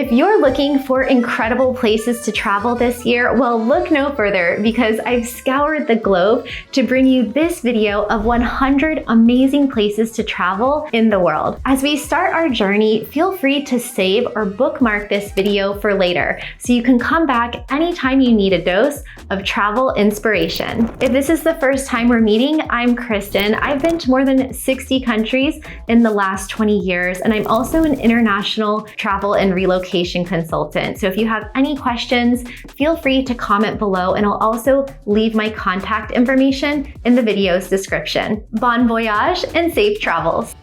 If you're looking for incredible places to travel this year, well, look no further because I've scoured the globe to bring you this video of 100 amazing places to travel in the world. As we start our journey, feel free to save or bookmark this video for later so you can come back anytime you need a dose of travel inspiration. If this is the first time we're meeting, I'm Kristin. I've been to more than 60 countries in the last 20 years, and I'm also an international travel and relocation consultant. So if you have any questions, feel free to comment below, and I'll also leave my contact information in the video's description. Bon voyage and safe travels.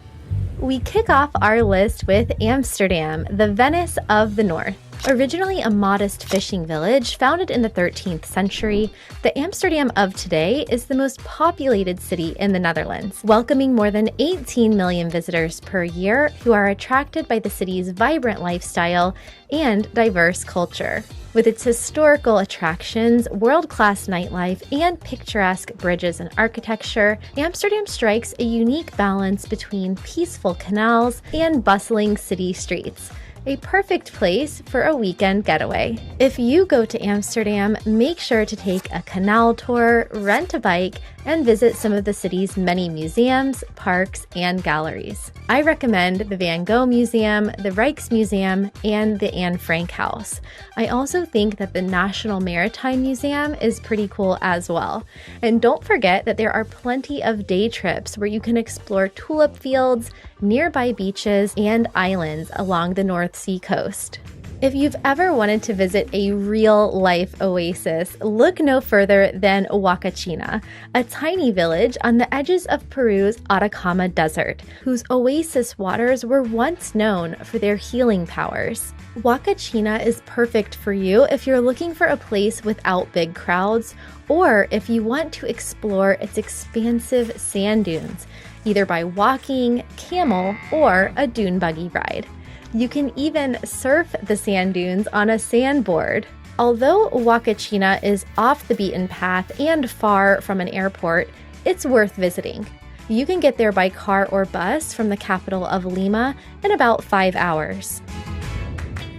We kick off our list with Amsterdam, the Venice of the North. Originally a modest fishing village founded in the 13th century, the Amsterdam of today is the most populated city in the Netherlands, welcoming more than 18 million visitors per year who are attracted by the city's vibrant lifestyle and diverse culture. With its historical attractions, world-class nightlife, and picturesque bridges and architecture, Amsterdam strikes a unique balance between peaceful canals and bustling city streets. A perfect place for a weekend getaway. If you go to Amsterdam, make sure to take a canal tour, rent a bike, and visit some of the city's many museums, parks, and galleries. I recommend the Van Gogh Museum, the Rijksmuseum, and the Anne Frank House. I also think that the National Maritime Museum is pretty cool as well. And don't forget that there are plenty of day trips where you can explore tulip fields, nearby beaches, and islands along the North Sea coast. If you've ever wanted to visit a real-life oasis, look no further than Huacachina, a tiny village on the edges of Peru's Atacama Desert, whose oasis waters were once known for their healing powers. Huacachina is perfect for you if you're looking for a place without big crowds, or if you want to explore its expansive sand dunes, either by walking, camel, or a dune buggy ride. You can even surf the sand dunes on a sandboard. Although Huacachina is off the beaten path and far from an airport, it's worth visiting. You can get there by car or bus from the capital of Lima in about 5 hours.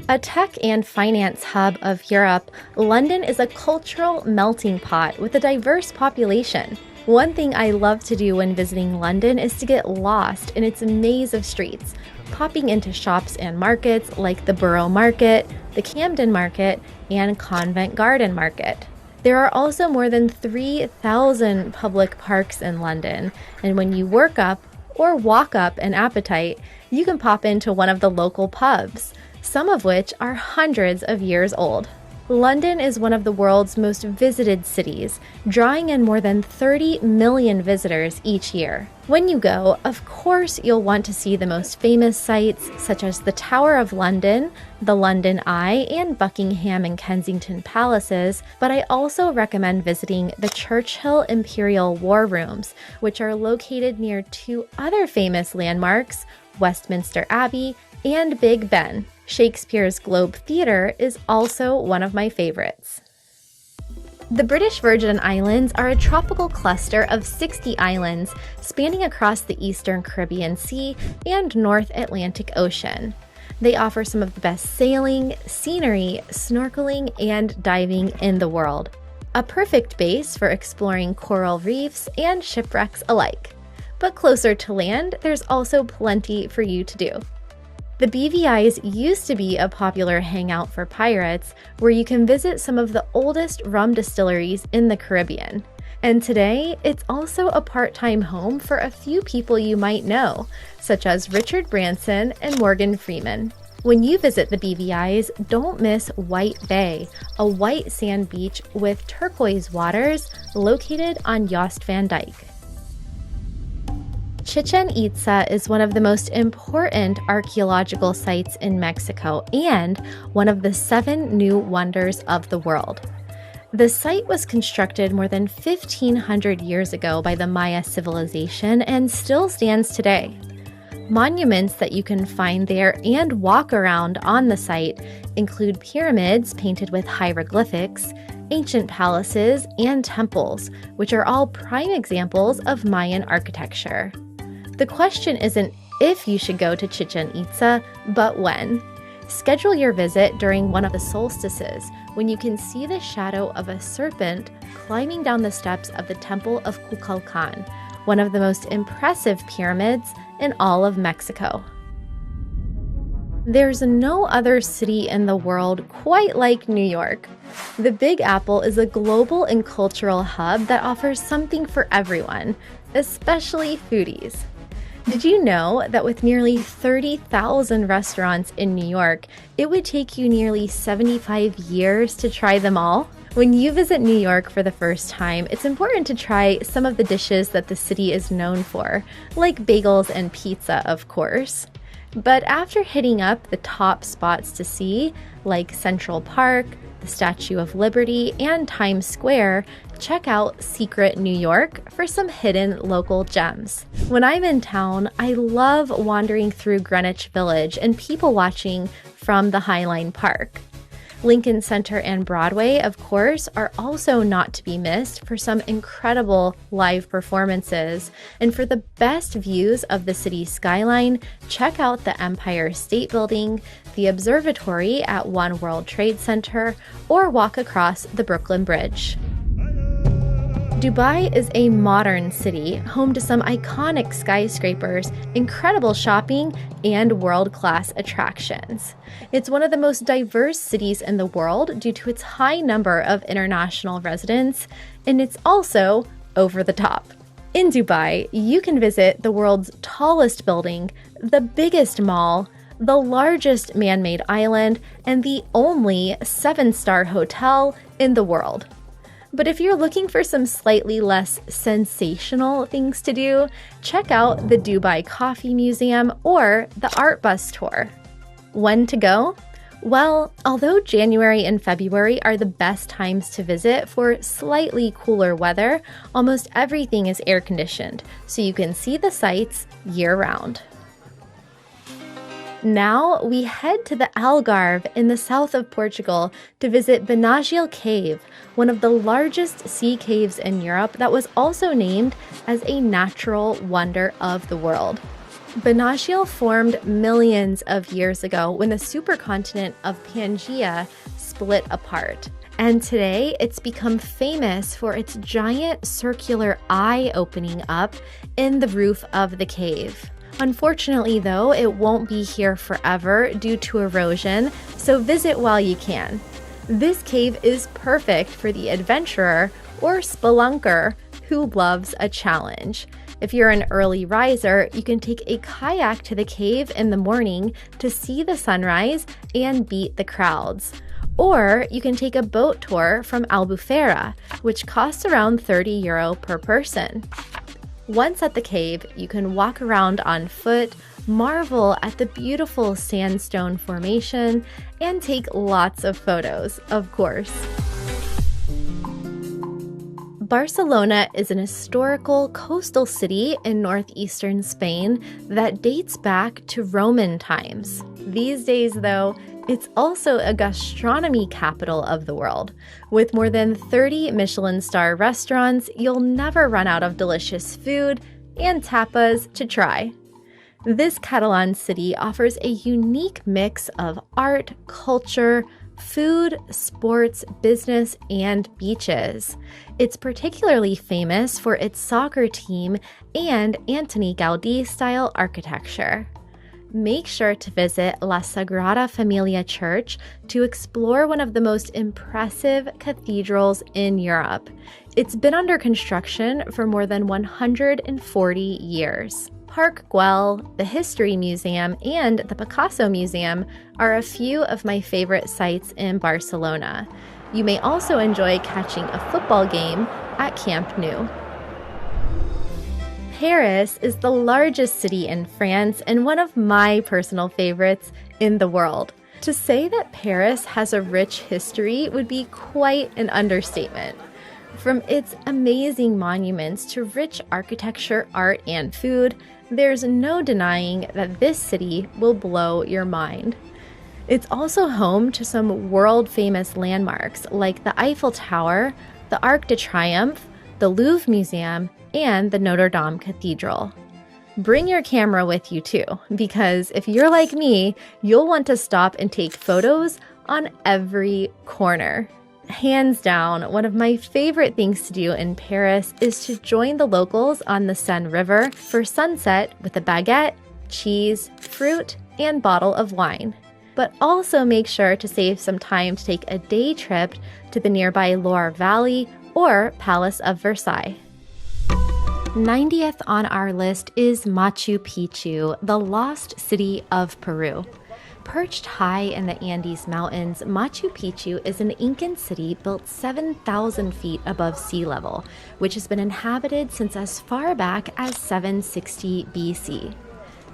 A tech and finance hub of Europe, London is a cultural melting pot with a diverse population. One thing I love to do when visiting London is to get lost in its maze of streets, popping into shops and markets like the Borough Market, the Camden Market, and Covent Garden Market. There are also more than 3,000 public parks in London, and when you work up or walk up an appetite, you can pop into one of the local pubs, some of which are hundreds of years old. London is one of the world's most visited cities, drawing in more than 30 million visitors each year. When you go, of course, you'll want to see the most famous sites such as the Tower of London, the London Eye, and Buckingham and Kensington Palaces, but I also recommend visiting the Churchill Imperial War Rooms, which are located near two other famous landmarks, Westminster Abbey and Big Ben. Shakespeare's Globe Theatre is also one of my favorites. The British Virgin Islands are a tropical cluster of 60 islands spanning across the Eastern Caribbean Sea and North Atlantic Ocean. They offer some of the best sailing, scenery, snorkeling, and diving in the world. A perfect base for exploring coral reefs and shipwrecks alike. But closer to land, there's also plenty for you to do. The BVI's used to be a popular hangout for pirates, where you can visit some of the oldest rum distilleries in the Caribbean. And today, it's also a part-time home for a few people you might know, such as Richard Branson and Morgan Freeman. When you visit the BVI's, don't miss White Bay, a white sand beach with turquoise waters located on Jost van Dyke. Chichen Itza is one of the most important archaeological sites in Mexico and one of the 7 new wonders of the world. The site was constructed more than 1,500 years ago by the Maya civilization and still stands today. Monuments that you can find there and walk around on the site include pyramids painted with hieroglyphics, ancient palaces, and temples, which are all prime examples of Mayan architecture. The question isn't if you should go to Chichen Itza, but when. Schedule your visit during one of the solstices, when you can see the shadow of a serpent climbing down the steps of the Temple of Kukulkan, one of the most impressive pyramids in all of Mexico. There's no other city in the world quite like New York. The Big Apple is a global and cultural hub that offers something for everyone, especially foodies. Did you know that with nearly 30,000 restaurants in New York, it would take you nearly 75 years to try them all? When you visit New York for the first time, it's important to try some of the dishes that the city is known for, like bagels and pizza, of course. But after hitting up the top spots to see, like Central Park, the Statue of Liberty, and Times Square, check out Secret New York for some hidden local gems. When I'm in town, I love wandering through Greenwich Village and people watching from the Highline Park. Lincoln Center and Broadway, of course, are also not to be missed for some incredible live performances. And for the best views of the city's skyline, check out the Empire State Building, the observatory at One World Trade Center, or walk across the Brooklyn Bridge. Dubai is a modern city, home to some iconic skyscrapers, incredible shopping, and world-class attractions. It's one of the most diverse cities in the world due to its high number of international residents, and it's also over the top. In Dubai, you can visit the world's tallest building, the biggest mall, the largest man-made island, and the only 7-star hotel in the world. But if you're looking for some slightly less sensational things to do, check out the Dubai Coffee Museum or the Art Bus Tour. When to go? Well, although January and February are the best times to visit for slightly cooler weather, almost everything is air-conditioned, so you can see the sights year-round. Now we head to the Algarve in the south of Portugal to visit Benagiel Cave, one of the largest sea caves in Europe that was also named as a natural wonder of the world. Benagiel formed millions of years ago when the supercontinent of Pangaea split apart. And today it's become famous for its giant circular eye opening up in the roof of the cave. Unfortunately, though, it won't be here forever due to erosion, so visit while you can. This cave is perfect for the adventurer or spelunker who loves a challenge. If you're an early riser, you can take a kayak to the cave in the morning to see the sunrise and beat the crowds. Or you can take a boat tour from Albufeira, which costs around €30 per person. Once at the cave, you can walk around on foot, marvel at the beautiful sandstone formation, and take lots of photos, of course. Barcelona is an historical coastal city in northeastern Spain that dates back to Roman times. These days, though, it's also a gastronomy capital of the world. With more than 30 Michelin star restaurants, you'll never run out of delicious food and tapas to try. This Catalan city offers a unique mix of art, culture, food, sports, business, and beaches. It's particularly famous for its soccer team and Antoni Gaudí-style architecture. Make sure to visit La Sagrada Familia Church to explore one of the most impressive cathedrals in Europe. It's been under construction for more than 140 years. Park Güell, the History Museum, and the Picasso Museum are a few of my favorite sites in Barcelona. You may also enjoy catching a football game at Camp Nou. Paris is the largest city in France and one of my personal favorites in the world. To say that Paris has a rich history would be quite an understatement. From its amazing monuments to rich architecture, art, and food, there's no denying that this city will blow your mind. It's also home to some world-famous landmarks like the Eiffel Tower, the Arc de Triomphe, the Louvre Museum, and the Notre Dame Cathedral. Bring your camera with you too, because if you're like me, you'll want to stop and take photos on every corner. Hands down, one of my favorite things to do in Paris is to join the locals on the Seine River for sunset with a baguette, cheese, fruit, and bottle of wine. But also make sure to save some time to take a day trip to the nearby Loire Valley or Palace of Versailles. 90th on our list is Machu Picchu, the lost city of Peru. Perched high in the Andes Mountains, Machu Picchu is an Incan city built 7,000 feet above sea level, which has been inhabited since as far back as 760 BC.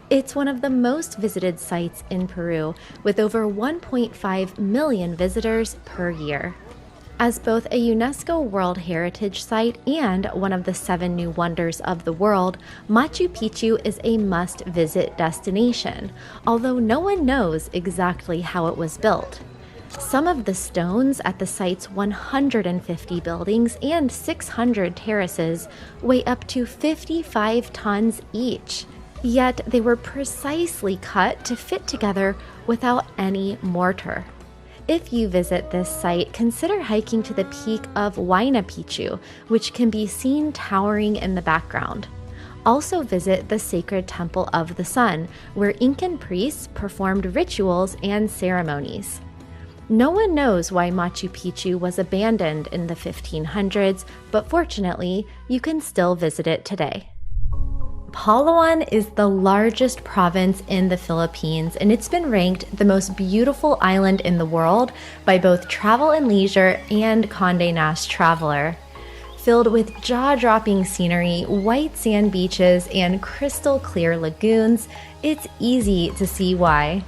It's one of the most visited sites in Peru, with over 1.5 million visitors per year. As both a UNESCO World Heritage Site and one of the 7 new wonders of the world, Machu Picchu is a must-visit destination, although no one knows exactly how it was built. Some of the stones at the site's 150 buildings and 600 terraces weigh up to 55 tons each, yet they were precisely cut to fit together without any mortar. If you visit this site, consider hiking to the peak of Huayna Picchu, which can be seen towering in the background. Also visit the sacred Temple of the Sun, where Incan priests performed rituals and ceremonies. No one knows why Machu Picchu was abandoned in the 1500s, but fortunately, you can still visit it today. Palawan is the largest province in the Philippines, and it's been ranked the most beautiful island in the world by both Travel and Leisure and Condé Nast Traveler. Filled with jaw-dropping scenery, white sand beaches, and crystal clear lagoons, it's easy to see why.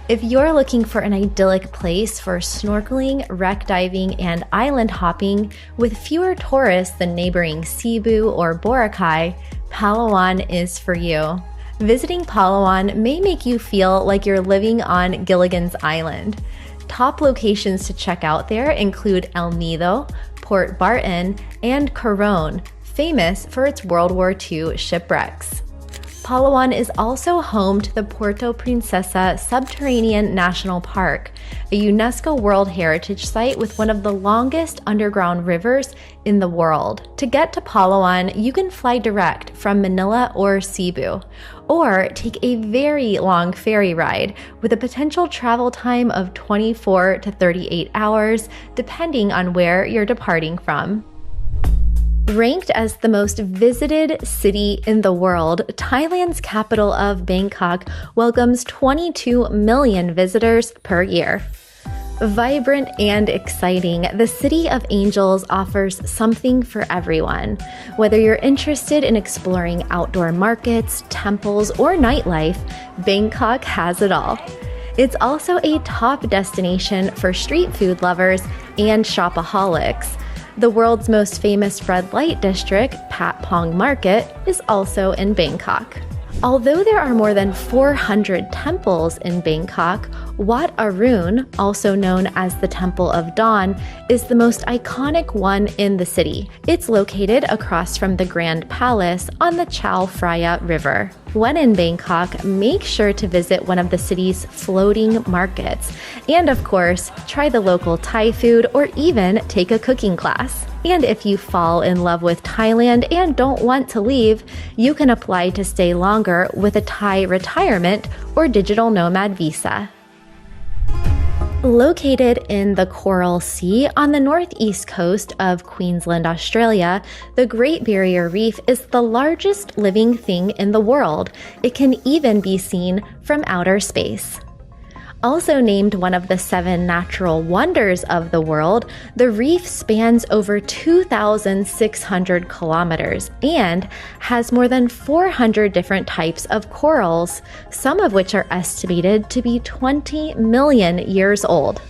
If you're looking for an idyllic place for snorkeling, wreck diving, and island hopping with fewer tourists than neighboring Cebu or Boracay, Palawan is for you. Visiting Palawan may make you feel like you're living on Gilligan's Island. Top locations to check out there include El Nido, Port Barton, and Coron, famous for its World War II shipwrecks. Palawan is also home to the Puerto Princesa Subterranean National Park, a UNESCO World Heritage Site with one of the longest underground rivers in the world. To get to Palawan, you can fly direct from Manila or Cebu, or take a very long ferry ride with a potential travel time of 24 to 38 hours, depending on where you're departing from. Ranked as the most visited city in the world, Thailand's capital of Bangkok welcomes 22 million visitors per year. Vibrant and exciting, the City of Angels offers something for everyone. Whether you're interested in exploring outdoor markets, temples, or nightlife, Bangkok has it all. It's also a top destination for street food lovers and shopaholics. The world's most famous red light district, Pat Pong Market, is also in Bangkok. Although there are more than 400 temples in Bangkok, Wat Arun, also known as the Temple of Dawn, is the most iconic one in the city. It's located across from the Grand Palace on the Chao Phraya River. When in Bangkok, make sure to visit one of the city's floating markets. And of course, try the local Thai food or even take a cooking class. And if you fall in love with Thailand and don't want to leave, you can apply to stay longer with a Thai retirement or digital nomad visa. Located in the Coral Sea on the northeast coast of Queensland, Australia, the Great Barrier Reef is the largest living thing in the world. It can even be seen from outer space. Also named one of the 7 natural wonders of the world, the reef spans over 2,600 kilometers and has more than 400 different types of corals, some of which are estimated to be 20 million years old.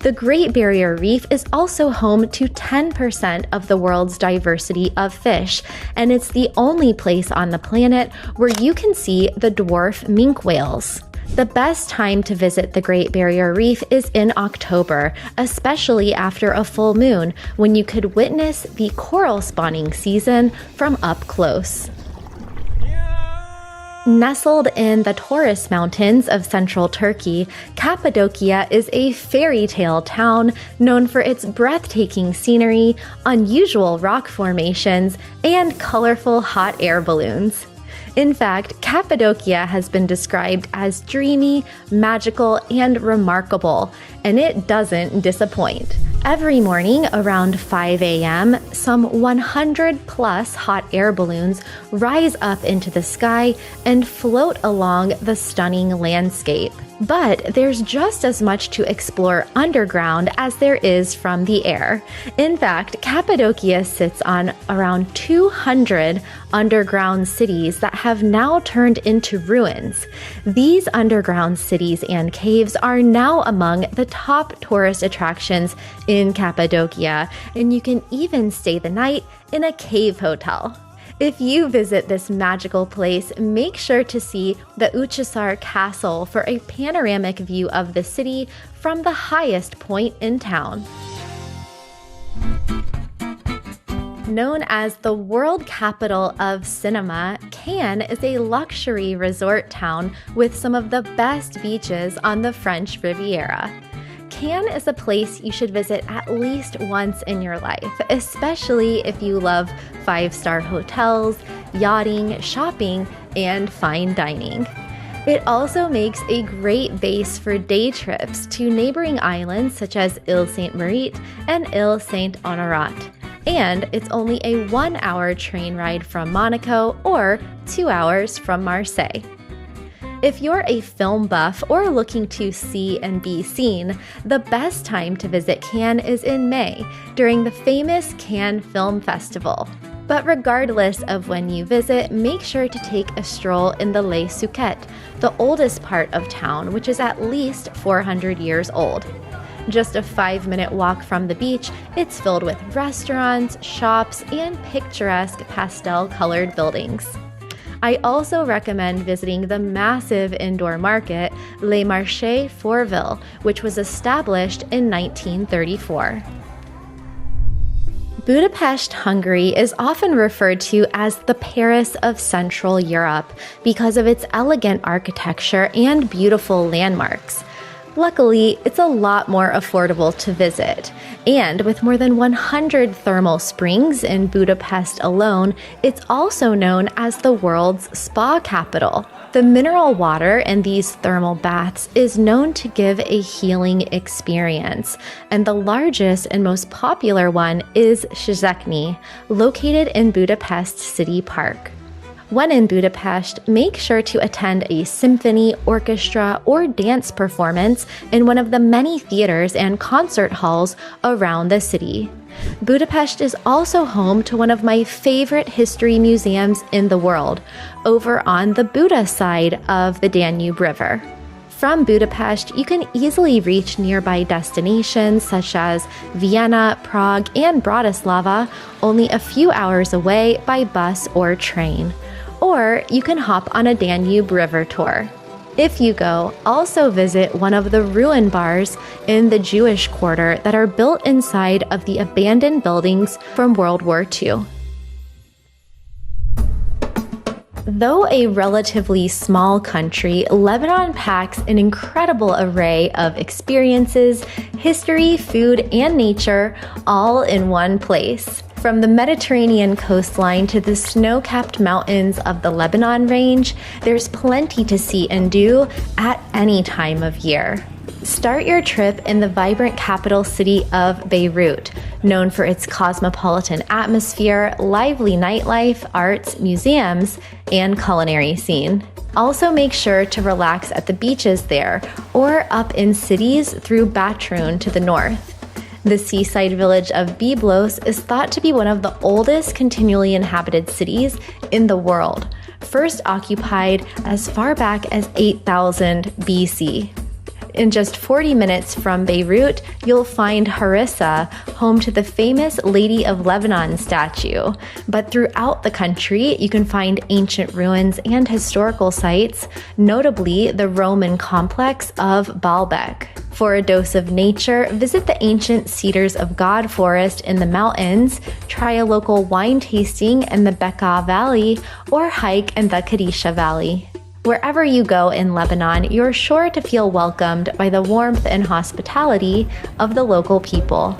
The Great Barrier Reef is also home to 10% of the world's diversity of fish, and it's the only place on the planet where you can see the dwarf minke whales. The best time to visit the Great Barrier Reef is in October, especially after a full moon, when you could witness the coral spawning season from up close. Nestled in the Taurus Mountains of central Turkey, Cappadocia is a fairy tale town known for its breathtaking scenery, unusual rock formations, and colorful hot air balloons. In fact, Cappadocia has been described as dreamy, magical, and remarkable, and it doesn't disappoint. Every morning around 5 a.m., some 100 plus hot air balloons rise up into the sky and float along the stunning landscape. But there's just as much to explore underground as there is from the air. In fact, Cappadocia sits on around 200 underground cities that have now turned into ruins. These underground cities and caves are now among the top tourist attractions in Cappadocia, and you can even stay the night in a cave hotel. If you visit this magical place, make sure to see the Uçhisar Castle for a panoramic view of the city from the highest point in town. Known as the world capital of cinema, Cannes is a luxury resort town with some of the best beaches on the French Riviera. Cannes is a place you should visit at least once in your life, especially if you love five-star hotels, yachting, shopping, and fine dining. It also makes a great base for day trips to neighboring islands such as Île Sainte-Marie and Île Saint-Honorat. And it's only a 1-hour train ride from Monaco or 2 hours from Marseille. If you're a film buff or looking to see and be seen, the best time to visit Cannes is in May, during the famous Cannes Film Festival. But regardless of when you visit, make sure to take a stroll in the Les Suquettes, the oldest part of town, which is at least 400 years old. Just a 5-minute walk from the beach, it's filled with restaurants, shops, and picturesque pastel-colored buildings. I also recommend visiting the massive indoor market, Les Marchés Fourville, which was established in 1934. Budapest, Hungary is often referred to as the Paris of Central Europe because of its elegant architecture and beautiful landmarks. Luckily, it's a lot more affordable to visit. And with more than 100 thermal springs in Budapest alone, it's also known as the world's spa capital. The mineral water in these thermal baths is known to give a healing experience, and the largest and most popular one is Széchenyi, located in Budapest City Park. When in Budapest, make sure to attend a symphony, orchestra, or dance performance in one of the many theaters and concert halls around the city. Budapest is also home to one of my favorite history museums in the world, over on the Buda side of the Danube River. From Budapest, you can easily reach nearby destinations such as Vienna, Prague, and Bratislava, only a few hours away by bus or train. Or you can hop on a Danube River tour. If you go, also visit one of the ruin bars in the Jewish quarter that are built inside of the abandoned buildings from World War II. Though a relatively small country, Lebanon packs an incredible array of experiences, history, food, and nature all in one place. From the Mediterranean coastline to the snow-capped mountains of the Lebanon Range, there's plenty to see and do at any time of year. Start your trip in the vibrant capital city of Beirut, known for its cosmopolitan atmosphere, lively nightlife, arts, museums, and culinary scene. Also make sure to relax at the beaches there or up in cities through Batroun to the north. The seaside village of Byblos is thought to be one of the oldest continually inhabited cities in the world, first occupied as far back as 8000 BC. In just 40 minutes from Beirut, you'll find Harissa, home to the famous Lady of Lebanon statue. But throughout the country, you can find ancient ruins and historical sites, notably the Roman complex of Baalbek. For a dose of nature, visit the ancient Cedars of God forest in the mountains, try a local wine tasting in the Bekaa Valley, or hike in the Kadisha Valley. Wherever you go in Lebanon, you're sure to feel welcomed by the warmth and hospitality of the local people.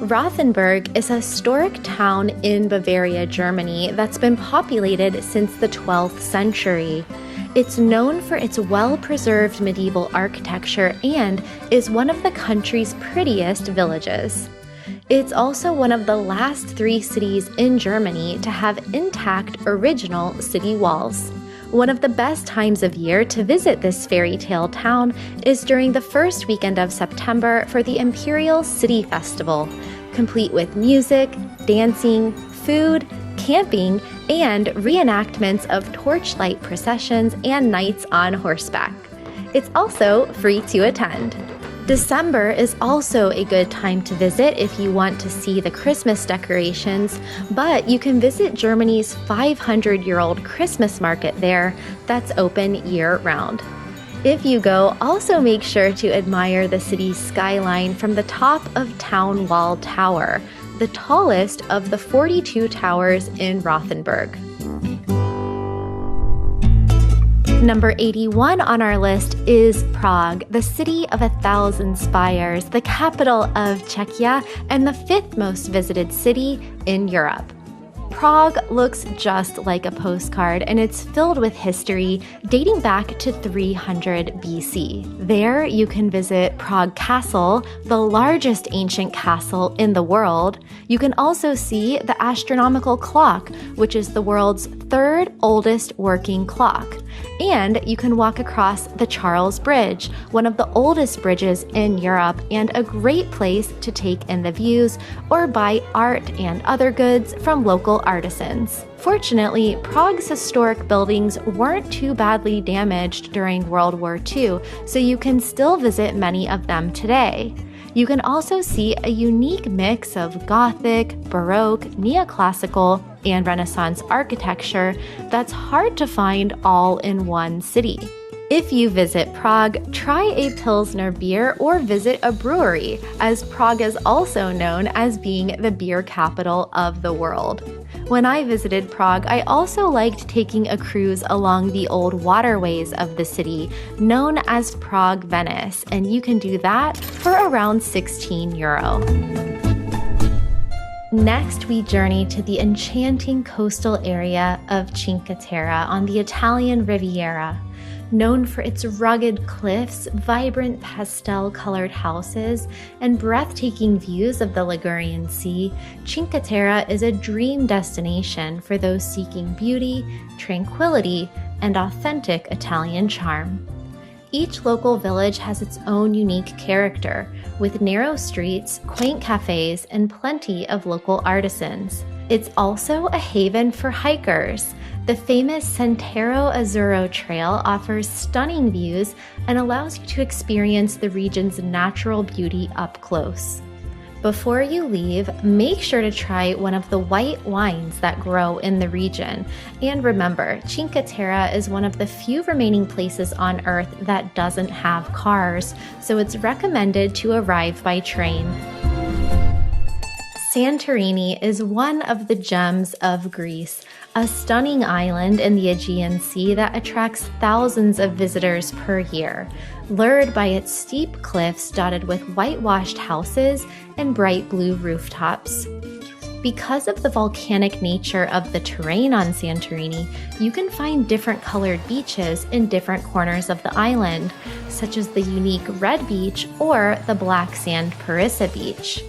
Rothenburg is a historic town in Bavaria, Germany that's been populated since the 12th century. It's known for its well-preserved medieval architecture and is one of the country's prettiest villages. It's also one of the last 3 cities in Germany to have intact original city walls. One of the best times of year to visit this fairy tale town is during the first weekend of September for the Imperial City Festival, complete with music, dancing, food, camping, and reenactments of torchlight processions and nights on horseback. It's also free to attend. December is also a good time to visit if you want to see the Christmas decorations, but you can visit Germany's 500-year-old Christmas market there that's open year-round. If you go, also make sure to admire the city's skyline from the top of Town Wall Tower, the tallest of the 42 towers in Rothenburg. Number 81 on our list is Prague, the city of 1,000 spires, the capital of Czechia, and the 5th most visited city in Europe. Prague looks just like a postcard, and it's filled with history dating back to 300 BC. There, you can visit Prague Castle, the largest ancient castle in the world. You can also see the astronomical clock, which is the world's 3rd oldest working clock. And you can walk across the Charles Bridge, one of the oldest bridges in Europe and a great place to take in the views or buy art and other goods from local artisans. Fortunately, Prague's historic buildings weren't too badly damaged during World War II, so you can still visit many of them today. You can also see a unique mix of Gothic, Baroque, Neoclassical, and Renaissance architecture that's hard to find all in one city. If you visit Prague, try a Pilsner beer or visit a brewery, as Prague is also known as being the beer capital of the world. When I visited Prague, I also liked taking a cruise along the old waterways of the city, known as Prague Venice, and you can do that for around €16. Next, we journey to the enchanting coastal area of Cinque Terre on the Italian Riviera. Known for its rugged cliffs, vibrant pastel-colored houses, and breathtaking views of the Ligurian Sea, Cinque Terre is a dream destination for those seeking beauty, tranquility, and authentic Italian charm. Each local village has its own unique character, with narrow streets, quaint cafes, and plenty of local artisans. It's also a haven for hikers. The famous Sentiero Azzurro Trail offers stunning views and allows you to experience the region's natural beauty up close. Before you leave, make sure to try one of the white wines that grow in the region. And remember, Cinque Terre is one of the few remaining places on Earth that doesn't have cars, so it's recommended to arrive by train. Santorini is one of the gems of Greece, a stunning island in the Aegean Sea that attracts thousands of visitors per year, lured by its steep cliffs dotted with whitewashed houses and bright blue rooftops. Because of the volcanic nature of the terrain on Santorini, you can find different colored beaches in different corners of the island, such as the unique Red Beach or the black sand Parissa Beach.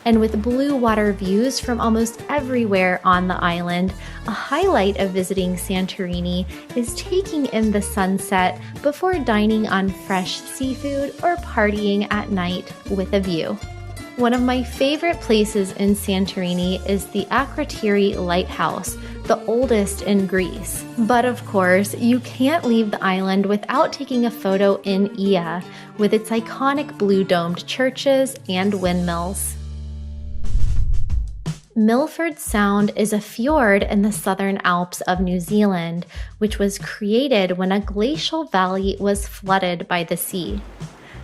And with blue water views from almost everywhere on the island, a highlight of visiting Santorini is taking in the sunset before dining on fresh seafood or partying at night with a view. One of my favorite places in Santorini is the Akrotiri Lighthouse, the oldest in Greece. But of course, you can't leave the island without taking a photo in Ia, with its iconic blue-domed churches and windmills. Milford Sound is a fjord in the southern Alps of New Zealand, which was created when a glacial valley was flooded by the sea.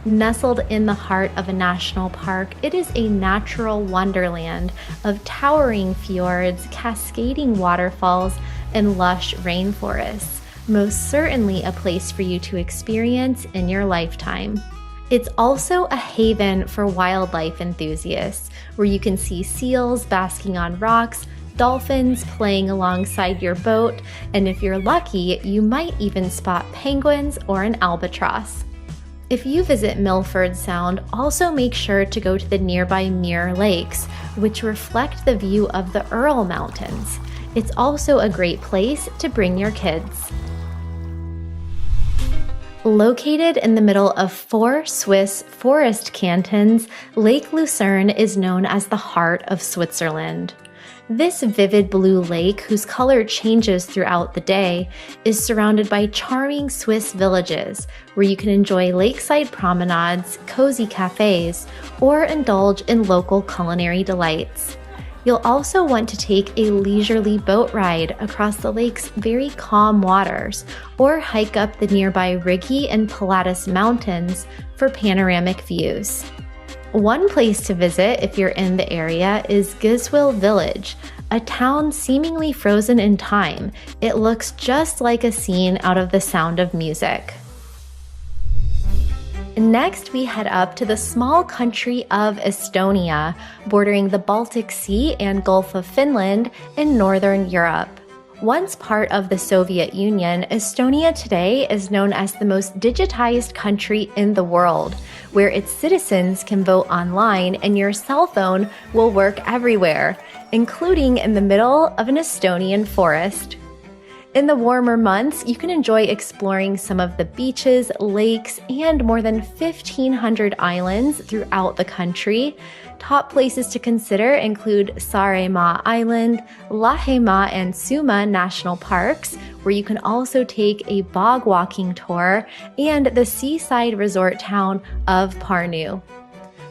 Nestled in the heart of a national park, it is a natural wonderland of towering fjords, cascading waterfalls, and lush rainforests, most certainly a place for you to experience in your lifetime. It's also a haven for wildlife enthusiasts, where you can see seals basking on rocks, dolphins playing alongside your boat, and if you're lucky, you might even spot penguins or an albatross. If you visit Milford Sound, also make sure to go to the nearby Mirror Lakes, which reflect the view of the Ural Mountains. It's also a great place to bring your kids. Located in the middle of 4 Swiss forest cantons, Lake Lucerne is known as the heart of Switzerland. This vivid blue lake, whose color changes throughout the day, is surrounded by charming Swiss villages where you can enjoy lakeside promenades, cozy cafes, or indulge in local culinary delights. You'll also want to take a leisurely boat ride across the lake's very calm waters, or hike up the nearby Rigi and Pilatus mountains for panoramic views. One place to visit if you're in the area is Giswil Village, a town seemingly frozen in time. It looks just like a scene out of The Sound of Music. Next, we head up to the small country of Estonia, bordering the Baltic Sea and Gulf of Finland in Northern Europe. Once part of the Soviet Union, Estonia today is known as the most digitized country in the world, where its citizens can vote online and your cell phone will work everywhere, including in the middle of an Estonian forest. In the warmer months, you can enjoy exploring some of the beaches, lakes, and more than 1,500 islands throughout the country. Top places to consider include Saaremaa Island, Lahemaa and Suma National Parks, where you can also take a bog walking tour, and the seaside resort town of Pärnu.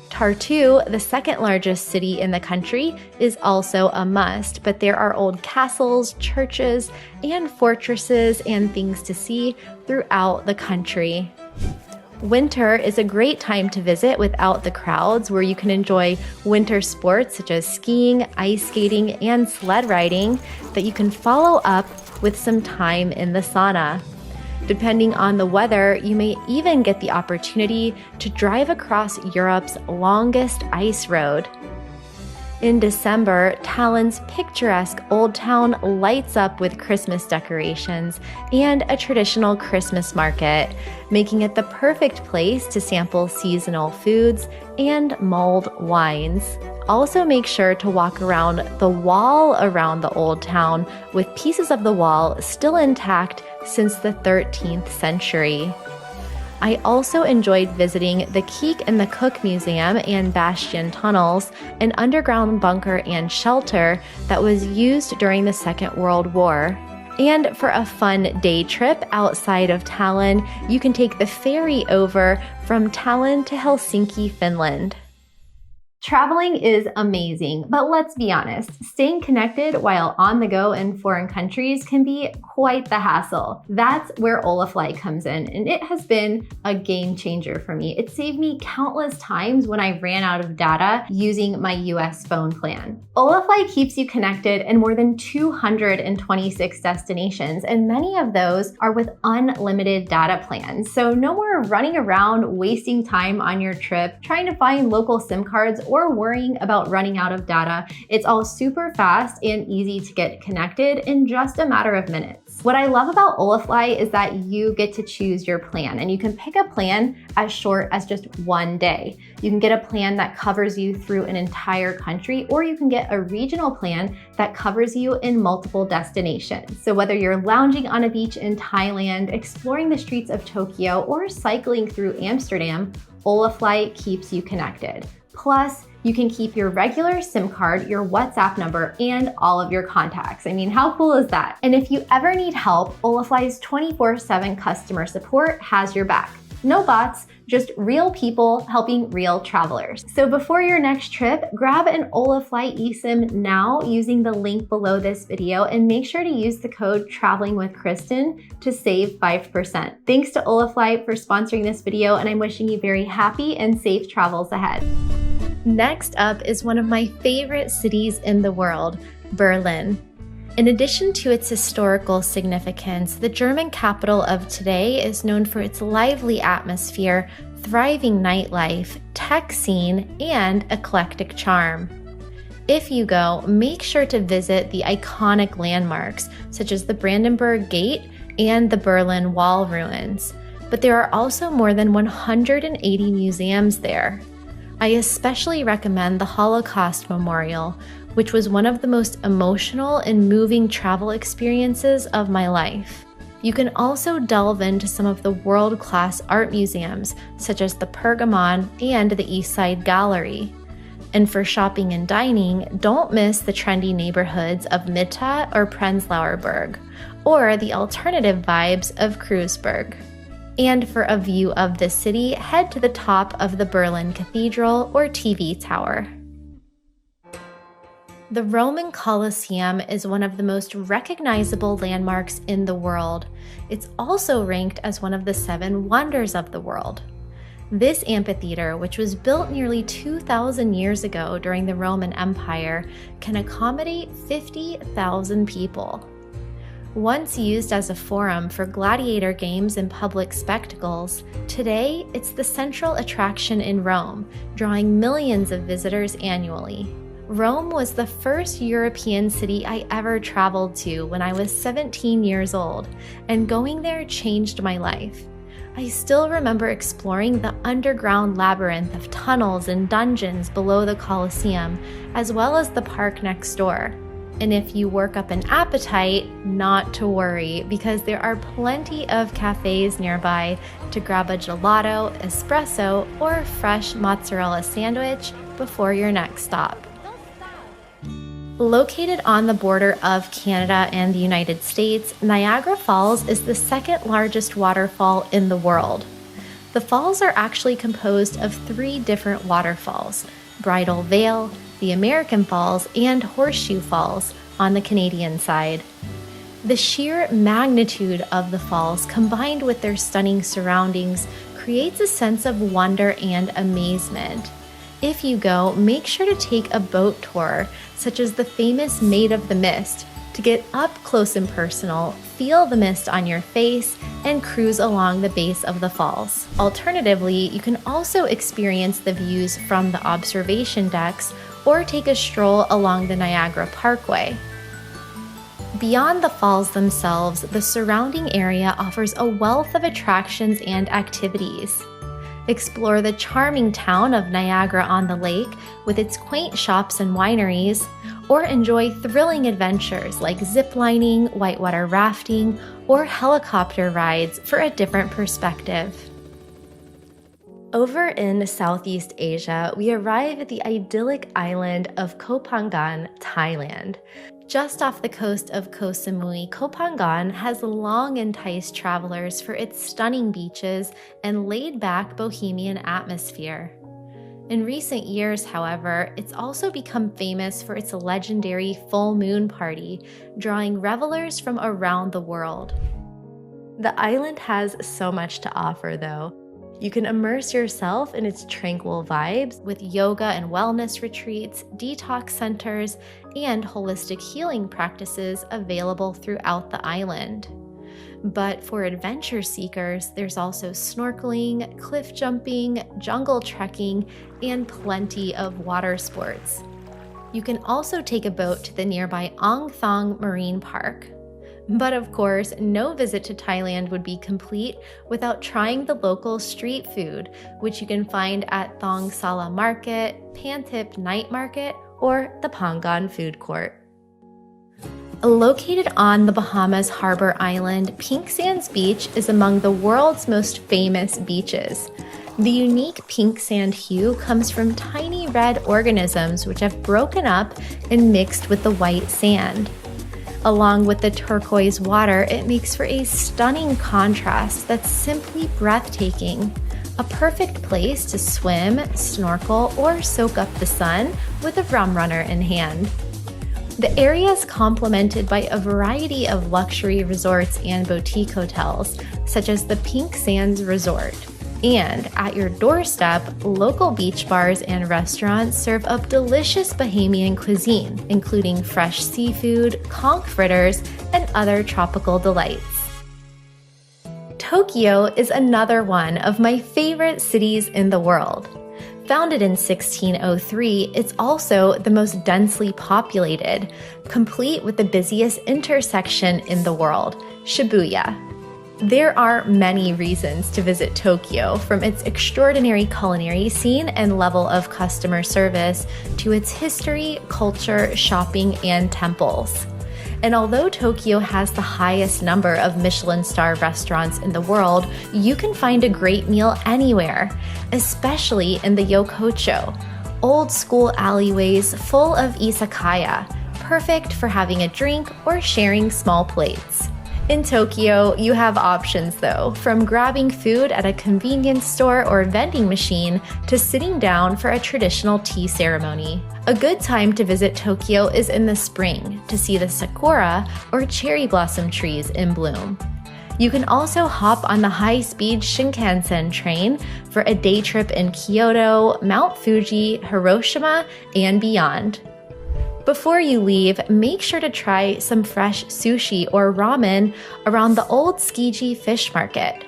Tartu, the second largest city in the country, is also a must, but there are old castles, churches, and fortresses and things to see throughout the country. Winter is a great time to visit without the crowds, where you can enjoy winter sports such as skiing, ice skating, and sled riding that you can follow up with some time in the sauna. Depending on the weather, you may even get the opportunity to drive across Europe's longest ice road. In December, Tallinn's picturesque old town lights up with Christmas decorations and a traditional Christmas market, making it the perfect place to sample seasonal foods and mulled wines. Also make sure to walk around the wall around the old town, with pieces of the wall still intact since the 13th century. I also enjoyed visiting the Keek and the Cook Museum and Bastion Tunnels, an underground bunker and shelter that was used during the Second World War. And for a fun day trip outside of Tallinn, you can take the ferry over from Tallinn to Helsinki, Finland. Traveling is amazing, but let's be honest, staying connected while on the go in foreign countries can be quite the hassle. That's where Olafly comes in, and it has been a game changer for me. It saved me countless times when I ran out of data using my US phone plan. Olafly keeps you connected in more than 226 destinations, and many of those are with unlimited data plans. So no more running around wasting time on your trip trying to find local SIM cards or worrying about running out of data. It's all super fast and easy to get connected in just a matter of minutes. What I love about Olafly is that you get to choose your plan, and you can pick a plan as short as just 1 day. You can get a plan that covers you through an entire country, or you can get a regional plan that covers you in multiple destinations. So whether you're lounging on a beach in Thailand, exploring the streets of Tokyo, or cycling through Amsterdam, Olafly keeps you connected. Plus, you can keep your regular SIM card, your WhatsApp number, and all of your contacts. I mean, how cool is that? And if you ever need help, Olafly's 24/7 customer support has your back. No bots, just real people helping real travelers. So before your next trip, grab an Olafly eSIM now using the link below this video, and make sure to use the code Traveling with Kristin to save 5%. Thanks to Olafly for sponsoring this video, and I'm wishing you very happy and safe travels ahead. Next up is one of my favorite cities in the world, Berlin. In addition to its historical significance, the German capital of today is known for its lively atmosphere, thriving nightlife, tech scene, and eclectic charm. If you go, make sure to visit the iconic landmarks such as the Brandenburg Gate and the Berlin Wall ruins, but there are also more than 180 museums there. I especially recommend the Holocaust Memorial, which was one of the most emotional and moving travel experiences of my life. You can also delve into some of the world-class art museums, such as the Pergamon and the East Side Gallery. And for shopping and dining, don't miss the trendy neighborhoods of Mitte or Prenzlauer Berg, or the alternative vibes of Kreuzberg. And for a view of the city, head to the top of the Berlin Cathedral or TV Tower. The Roman Colosseum is one of the most recognizable landmarks in the world. It's also ranked as one of the 7 wonders of the world. This amphitheater, which was built nearly 2,000 years ago during the Roman Empire, can accommodate 50,000 people. Once used as a forum for gladiator games and public spectacles, today it's the central attraction in Rome, drawing millions of visitors annually. Rome was the first European city I ever traveled to when I was 17 years old, and going there changed my life. I still remember exploring the underground labyrinth of tunnels and dungeons below the Colosseum, as well as the park next door. And if you work up an appetite, not to worry, because there are plenty of cafes nearby to grab a gelato, espresso, or a fresh mozzarella sandwich before your next stop. Located on the border of Canada and the United States, Niagara Falls is the second largest waterfall in the world. The falls are actually composed of 3 different waterfalls: Bridal Veil, the American Falls, and Horseshoe Falls on the Canadian side. The sheer magnitude of the falls, combined with their stunning surroundings, creates a sense of wonder and amazement. If you go, make sure to take a boat tour, such as the famous Maid of the Mist, to get up close and personal, feel the mist on your face, and cruise along the base of the falls. Alternatively, you can also experience the views from the observation decks or take a stroll along the Niagara Parkway. Beyond the falls themselves, the surrounding area offers a wealth of attractions and activities. Explore the charming town of Niagara-on-the-Lake with its quaint shops and wineries, or enjoy thrilling adventures like ziplining, whitewater rafting, or helicopter rides for a different perspective. Over in Southeast Asia, we arrive at the idyllic island of Koh Phangan, Thailand. Just off the coast of Koh Samui, Koh Phangan has long enticed travelers for its stunning beaches and laid-back bohemian atmosphere. In recent years, however, it's also become famous for its legendary full moon party, drawing revelers from around the world. The island has so much to offer, though. You can immerse yourself in its tranquil vibes with yoga and wellness retreats, detox centers, and holistic healing practices available throughout the island. But for adventure seekers, there's also snorkeling, cliff jumping, jungle trekking, and plenty of water sports. You can also take a boat to the nearby Ong Thong Marine Park. But of course, no visit to Thailand would be complete without trying the local street food, which you can find at Thong Sala Market, Pantip Night Market, or the Phangan Food Court. Located on the Bahamas Harbor Island, Pink Sands Beach is among the world's most famous beaches. The unique pink sand hue comes from tiny red organisms which have broken up and mixed with the white sand. Along with the turquoise water, it makes for a stunning contrast that's simply breathtaking. A perfect place to swim, snorkel, or soak up the sun with a rum runner in hand. The area is complemented by a variety of luxury resorts and boutique hotels, such as the Pink Sands Resort. And at your doorstep, local beach bars and restaurants serve up delicious Bahamian cuisine, including fresh seafood, conch fritters, and other tropical delights. Tokyo is another one of my favorite cities in the world. Founded in 1603, it's also the most densely populated, complete with the busiest intersection in the world, Shibuya. There are many reasons to visit Tokyo, from its extraordinary culinary scene and level of customer service to its history, culture, shopping, and temples. And although Tokyo has the highest number of Michelin star restaurants in the world, you can find a great meal anywhere, especially in the Yokocho, old school alleyways full of izakaya, perfect for having a drink or sharing small plates. In Tokyo, you have options though, from grabbing food at a convenience store or vending machine to sitting down for a traditional tea ceremony. A good time to visit Tokyo is in the spring to see the sakura or cherry blossom trees in bloom. You can also hop on the high-speed Shinkansen train for a day trip in Kyoto, Mount Fuji, Hiroshima, and beyond. Before you leave, make sure to try some fresh sushi or ramen around the old Tsukiji fish market.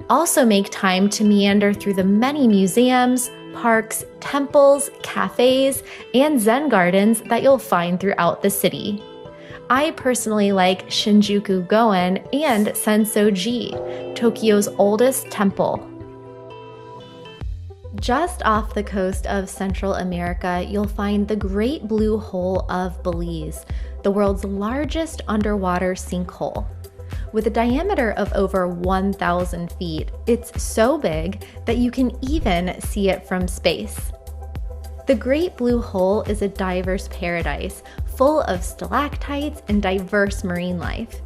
Also make time to meander through the many museums, parks, temples, cafes, and Zen gardens that you'll find throughout the city. I personally like Shinjuku Goen and Sensoji, Tokyo's oldest temple. Just off the coast of Central America, you'll find the Great Blue Hole of Belize, the world's largest underwater sinkhole. With a diameter of over 1,000 feet, it's so big that you can even see it from space. The Great Blue Hole is a diver's paradise, full of stalactites and diverse marine life.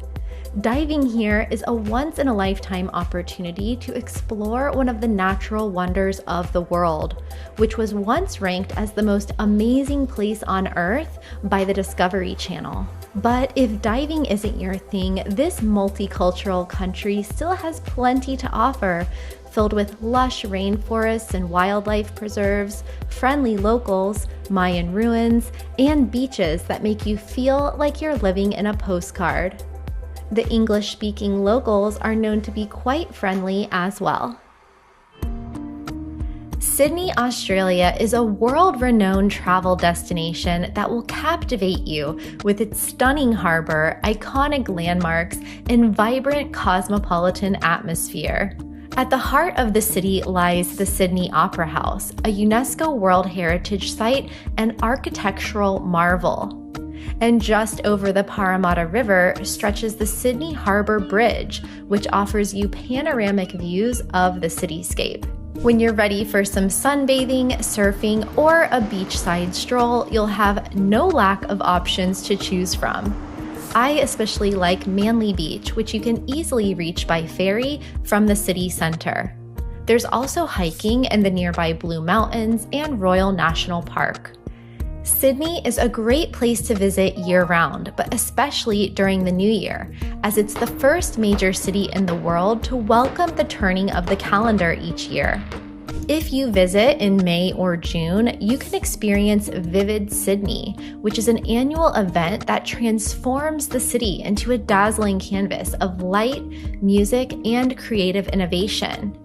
Diving here is a once-in-a-lifetime opportunity to explore one of the natural wonders of the world, which was once ranked as the most amazing place on Earth by the Discovery Channel. But if diving isn't your thing, this multicultural country still has plenty to offer, filled with lush rainforests and wildlife preserves, friendly locals, Mayan ruins, and beaches that make you feel like you're living in a postcard. The English-speaking locals are known to be quite friendly as well. Sydney, Australia is a world-renowned travel destination that will captivate you with its stunning harbor, iconic landmarks, and vibrant cosmopolitan atmosphere. At the heart of the city lies the Sydney Opera House, a UNESCO World Heritage Site and architectural marvel. And just over the Parramatta River stretches the Sydney Harbour Bridge, which offers you panoramic views of the cityscape. When you're ready for some sunbathing, surfing, or a beachside stroll, you'll have no lack of options to choose from. I especially like Manly Beach, which you can easily reach by ferry from the city center. There's also hiking in the nearby Blue Mountains and Royal National Park. Sydney is a great place to visit year-round, but especially during the new year, as it's the first major city in the world to welcome the turning of the calendar each year. If you visit in May or June, you can experience Vivid Sydney, which is an annual event that transforms the city into a dazzling canvas of light, music, and creative innovation.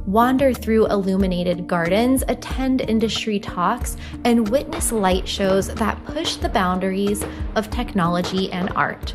Wander through illuminated gardens, attend industry talks, and witness light shows that push the boundaries of technology and art.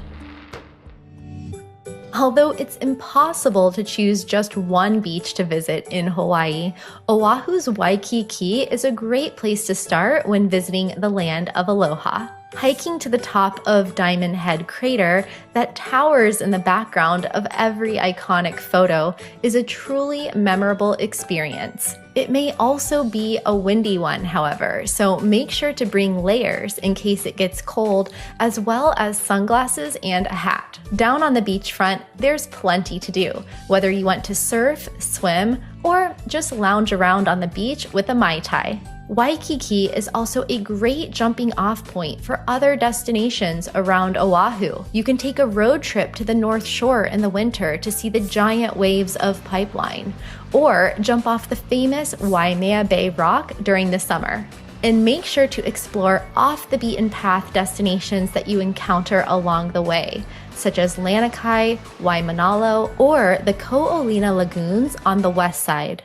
Although it's impossible to choose just one beach to visit in Hawaii, Oahu's Waikiki is a great place to start when visiting the land of aloha. Hiking to the top of Diamond Head Crater that towers in the background of every iconic photo is a truly memorable experience. It may also be a windy one, however, so make sure to bring layers in case it gets cold, as well as sunglasses and a hat. Down on the beachfront, there's plenty to do, whether you want to surf, swim, or just lounge around on the beach with a Mai Tai. Waikiki is also a great jumping off point for other destinations around Oahu. You can take a road trip to the North Shore in the winter to see the giant waves of Pipeline, or jump off the famous Waimea Bay Rock during the summer. And make sure to explore off the beaten path destinations that you encounter along the way, such as Lanikai, Waimanalo, or the Ko'olina Lagoons on the west side.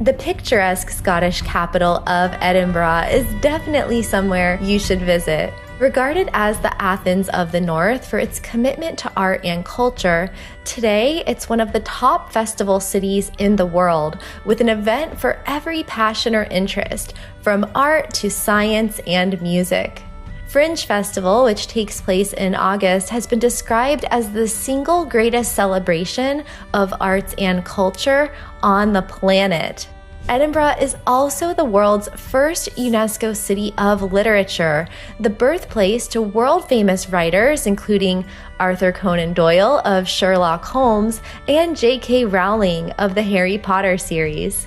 The picturesque Scottish capital of Edinburgh is definitely somewhere you should visit. Regarded as the Athens of the North for its commitment to art and culture, today it's one of the top festival cities in the world, with an event for every passion or interest, from art to science and music. Fringe Festival, which takes place in August, has been described as the single greatest celebration of arts and culture on the planet. Edinburgh is also the world's first UNESCO City of Literature, the birthplace to world-famous writers including Arthur Conan Doyle of Sherlock Holmes and J.K. Rowling of the Harry Potter series.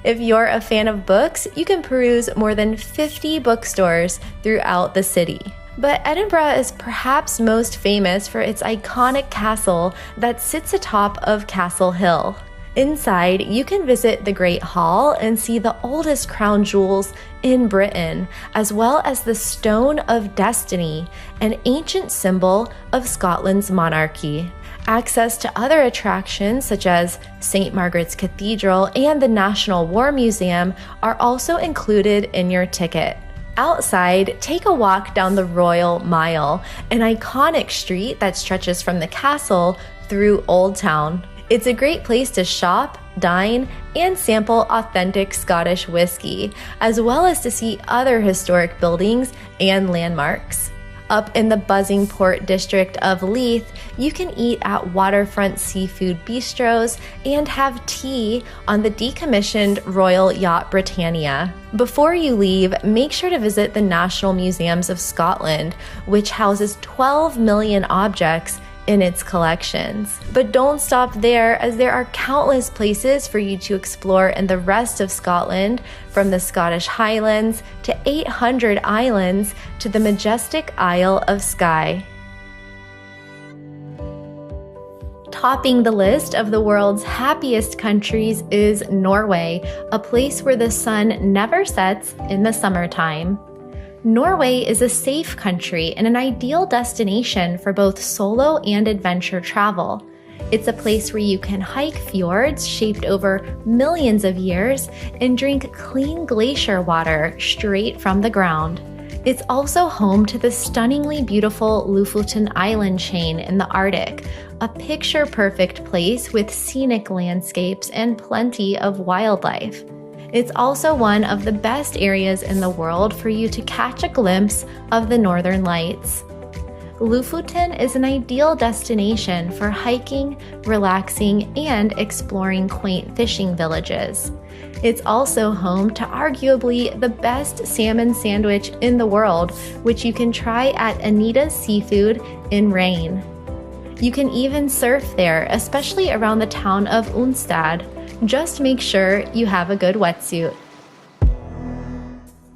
If you're a fan of books, you can peruse more than 50 bookstores throughout the city. But Edinburgh is perhaps most famous for its iconic castle that sits atop of Castle Hill. Inside, you can visit the Great Hall and see the oldest crown jewels in Britain, as well as the Stone of Destiny, an ancient symbol of Scotland's monarchy. Access to other attractions such as St. Margaret's Cathedral and the National War Museum are also included in your ticket. Outside, take a walk down the Royal Mile, an iconic street that stretches from the castle through Old Town. It's a great place to shop, dine, and sample authentic Scottish whiskey, as well as to see other historic buildings and landmarks. Up in the buzzing port district of Leith, you can eat at waterfront seafood bistros and have tea on the decommissioned Royal Yacht Britannia. Before you leave, make sure to visit the National Museums of Scotland, which houses 12 million objects in its collections. But don't stop there, as there are countless places for you to explore in the rest of Scotland, from the Scottish Highlands to 800 islands to the majestic Isle of Skye. Topping the list of the world's happiest countries is Norway, a place where the sun never sets in the summertime. Norway is a safe country and an ideal destination for both solo and adventure travel. It's a place where you can hike fjords shaped over millions of years and drink clean glacier water straight from the ground. It's also home to the stunningly beautiful Lofoten Island chain in the Arctic, a picture-perfect place with scenic landscapes and plenty of wildlife. It's also one of the best areas in the world for you to catch a glimpse of the Northern Lights. Lofoten is an ideal destination for hiking, relaxing, and exploring quaint fishing villages. It's also home to arguably the best salmon sandwich in the world, which you can try at Anita's Seafood in Rain. You can even surf there, especially around the town of Unstad. Just make sure you have a good wetsuit.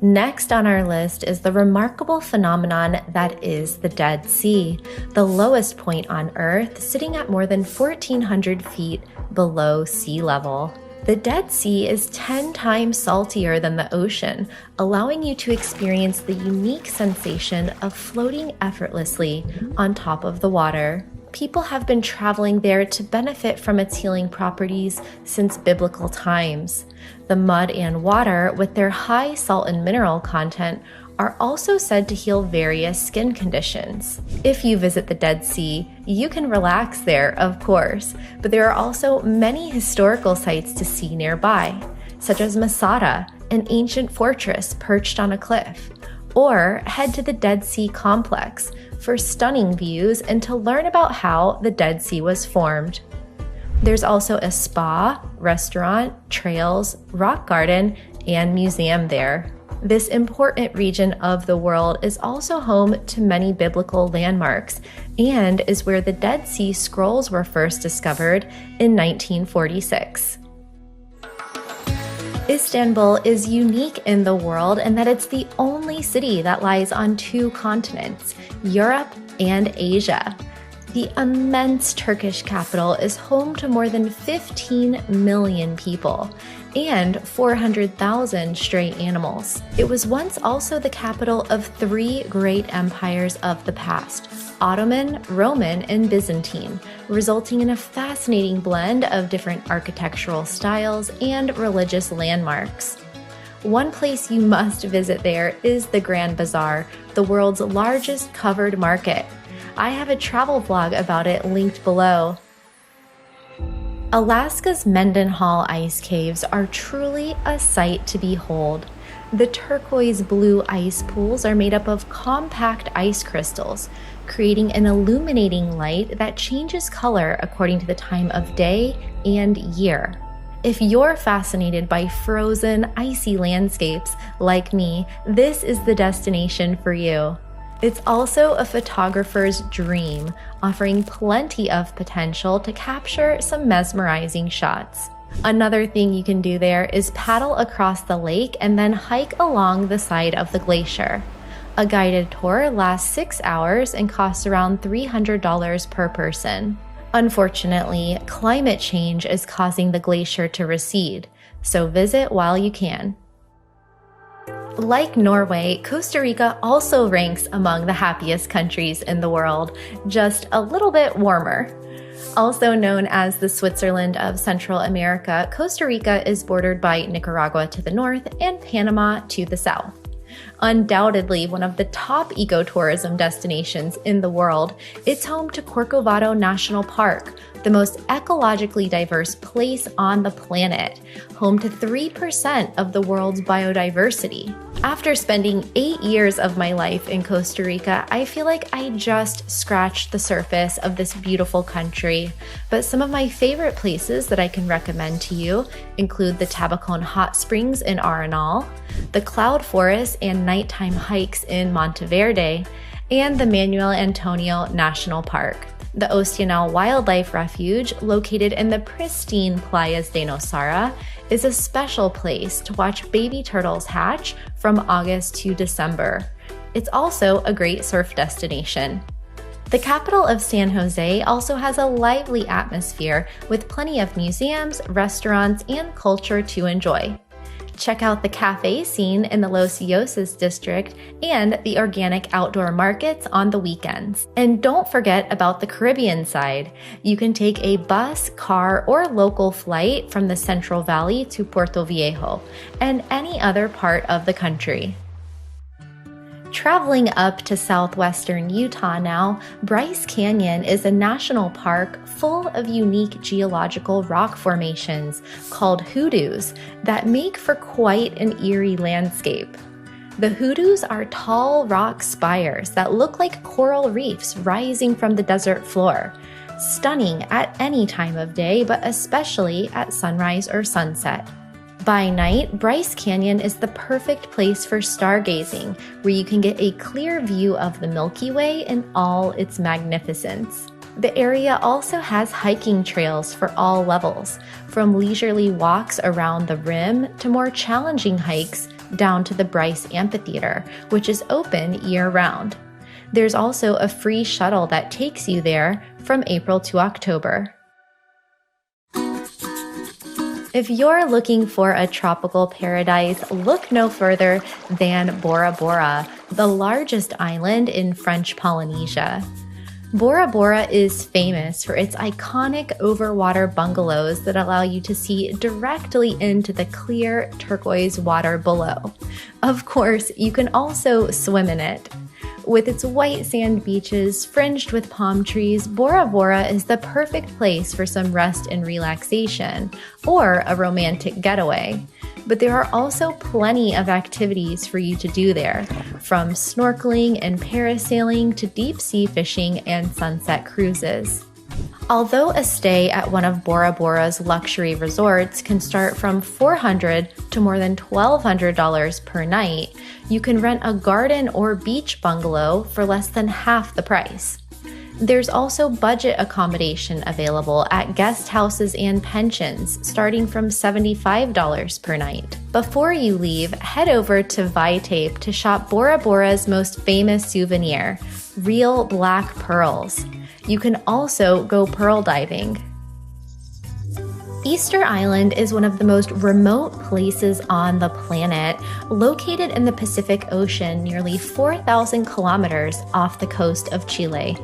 Next on our list is the remarkable phenomenon that is the Dead Sea, the lowest point on Earth, sitting at more than 1,400 feet below sea level. The Dead Sea is 10 times saltier than the ocean, allowing you to experience the unique sensation of floating effortlessly on top of the water. People have been traveling there to benefit from its healing properties since biblical times. The mud and water, with their high salt and mineral content, are also said to heal various skin conditions. If you visit the Dead Sea, you can relax there, of course, but there are also many historical sites to see nearby, such as Masada, an ancient fortress perched on a cliff, or head to the Dead Sea Complex for stunning views and to learn about how the Dead Sea was formed. There's also a spa, restaurant, trails, rock garden, and museum there. This important region of the world is also home to many biblical landmarks and is where the Dead Sea Scrolls were first discovered in 1946. Istanbul is unique in the world in that it's the only city that lies on two continents, Europe and Asia. The immense Turkish capital is home to more than 15 million people and 400,000 stray animals. It was once also the capital of three great empires of the past, Ottoman, Roman, and Byzantine, resulting in a fascinating blend of different architectural styles and religious landmarks. One place you must visit there is the Grand Bazaar, the world's largest covered market. I have a travel vlog about it linked below. Alaska's Mendenhall ice caves are truly a sight to behold. The turquoise blue ice pools are made up of compact ice crystals, creating an illuminating light that changes color according to the time of day and year. If you're fascinated by frozen, icy landscapes like me, this is the destination for you. It's also a photographer's dream, offering plenty of potential to capture some mesmerizing shots. Another thing you can do there is paddle across the lake and then hike along the side of the glacier. A guided tour lasts 6 hours and costs around $300 per person. Unfortunately, climate change is causing the glacier to recede, so visit while you can. Like Norway, Costa Rica also ranks among the happiest countries in the world, just a little bit warmer. Also known as the Switzerland of Central America, Costa Rica is bordered by Nicaragua to the north and Panama to the south. Undoubtedly one of the top ecotourism destinations in the world, it's home to Corcovado National Park, the most ecologically diverse place on the planet, home to 3% of the world's biodiversity. After spending 8 years of my life in Costa Rica, I feel like I just scratched the surface of this beautiful country. But some of my favorite places that I can recommend to you include the Tabacon Hot Springs in Arenal, the Cloud Forest and nighttime hikes in Monteverde, and the Manuel Antonio National Park. The Ostianal Wildlife Refuge, located in the pristine Playas de Nosara, is a special place to watch baby turtles hatch from August to December. It's also a great surf destination. The capital of San Jose also has a lively atmosphere with plenty of museums, restaurants, and culture to enjoy. Check out the cafe scene in the Los Lloses district and the organic outdoor markets on the weekends. And don't forget about the Caribbean side. You can take a bus, car, or local flight from the Central Valley to Puerto Viejo and any other part of the country. Traveling up to southwestern Utah now, Bryce Canyon is a national park full of unique geological rock formations called hoodoos that make for quite an eerie landscape. The hoodoos are tall rock spires that look like coral reefs rising from the desert floor, stunning at any time of day, but especially at sunrise or sunset. By night, Bryce Canyon is the perfect place for stargazing, where you can get a clear view of the Milky Way in all its magnificence. The area also has hiking trails for all levels, from leisurely walks around the rim to more challenging hikes down to the Bryce Amphitheater, which is open year-round. There's also a free shuttle that takes you there from April to October. If you're looking for a tropical paradise, look no further than Bora Bora, the largest island in French Polynesia. Bora Bora is famous for its iconic overwater bungalows that allow you to see directly into the clear turquoise water below. Of course, you can also swim in it. With its white sand beaches fringed with palm trees, Bora Bora is the perfect place for some rest and relaxation, or a romantic getaway. But there are also plenty of activities for you to do there, from snorkeling and parasailing to deep sea fishing and sunset cruises. Although a stay at one of Bora Bora's luxury resorts can start from $400 to more than $1,200 per night, you can rent a garden or beach bungalow for less than half the price. There's also budget accommodation available at guest houses and pensions, starting from $75 per night. Before you leave, head over to Vitape to shop Bora Bora's most famous souvenir, real black pearls. You can also go pearl diving. Easter Island is one of the most remote places on the planet, located in the Pacific Ocean nearly 4,000 kilometers off the coast of Chile.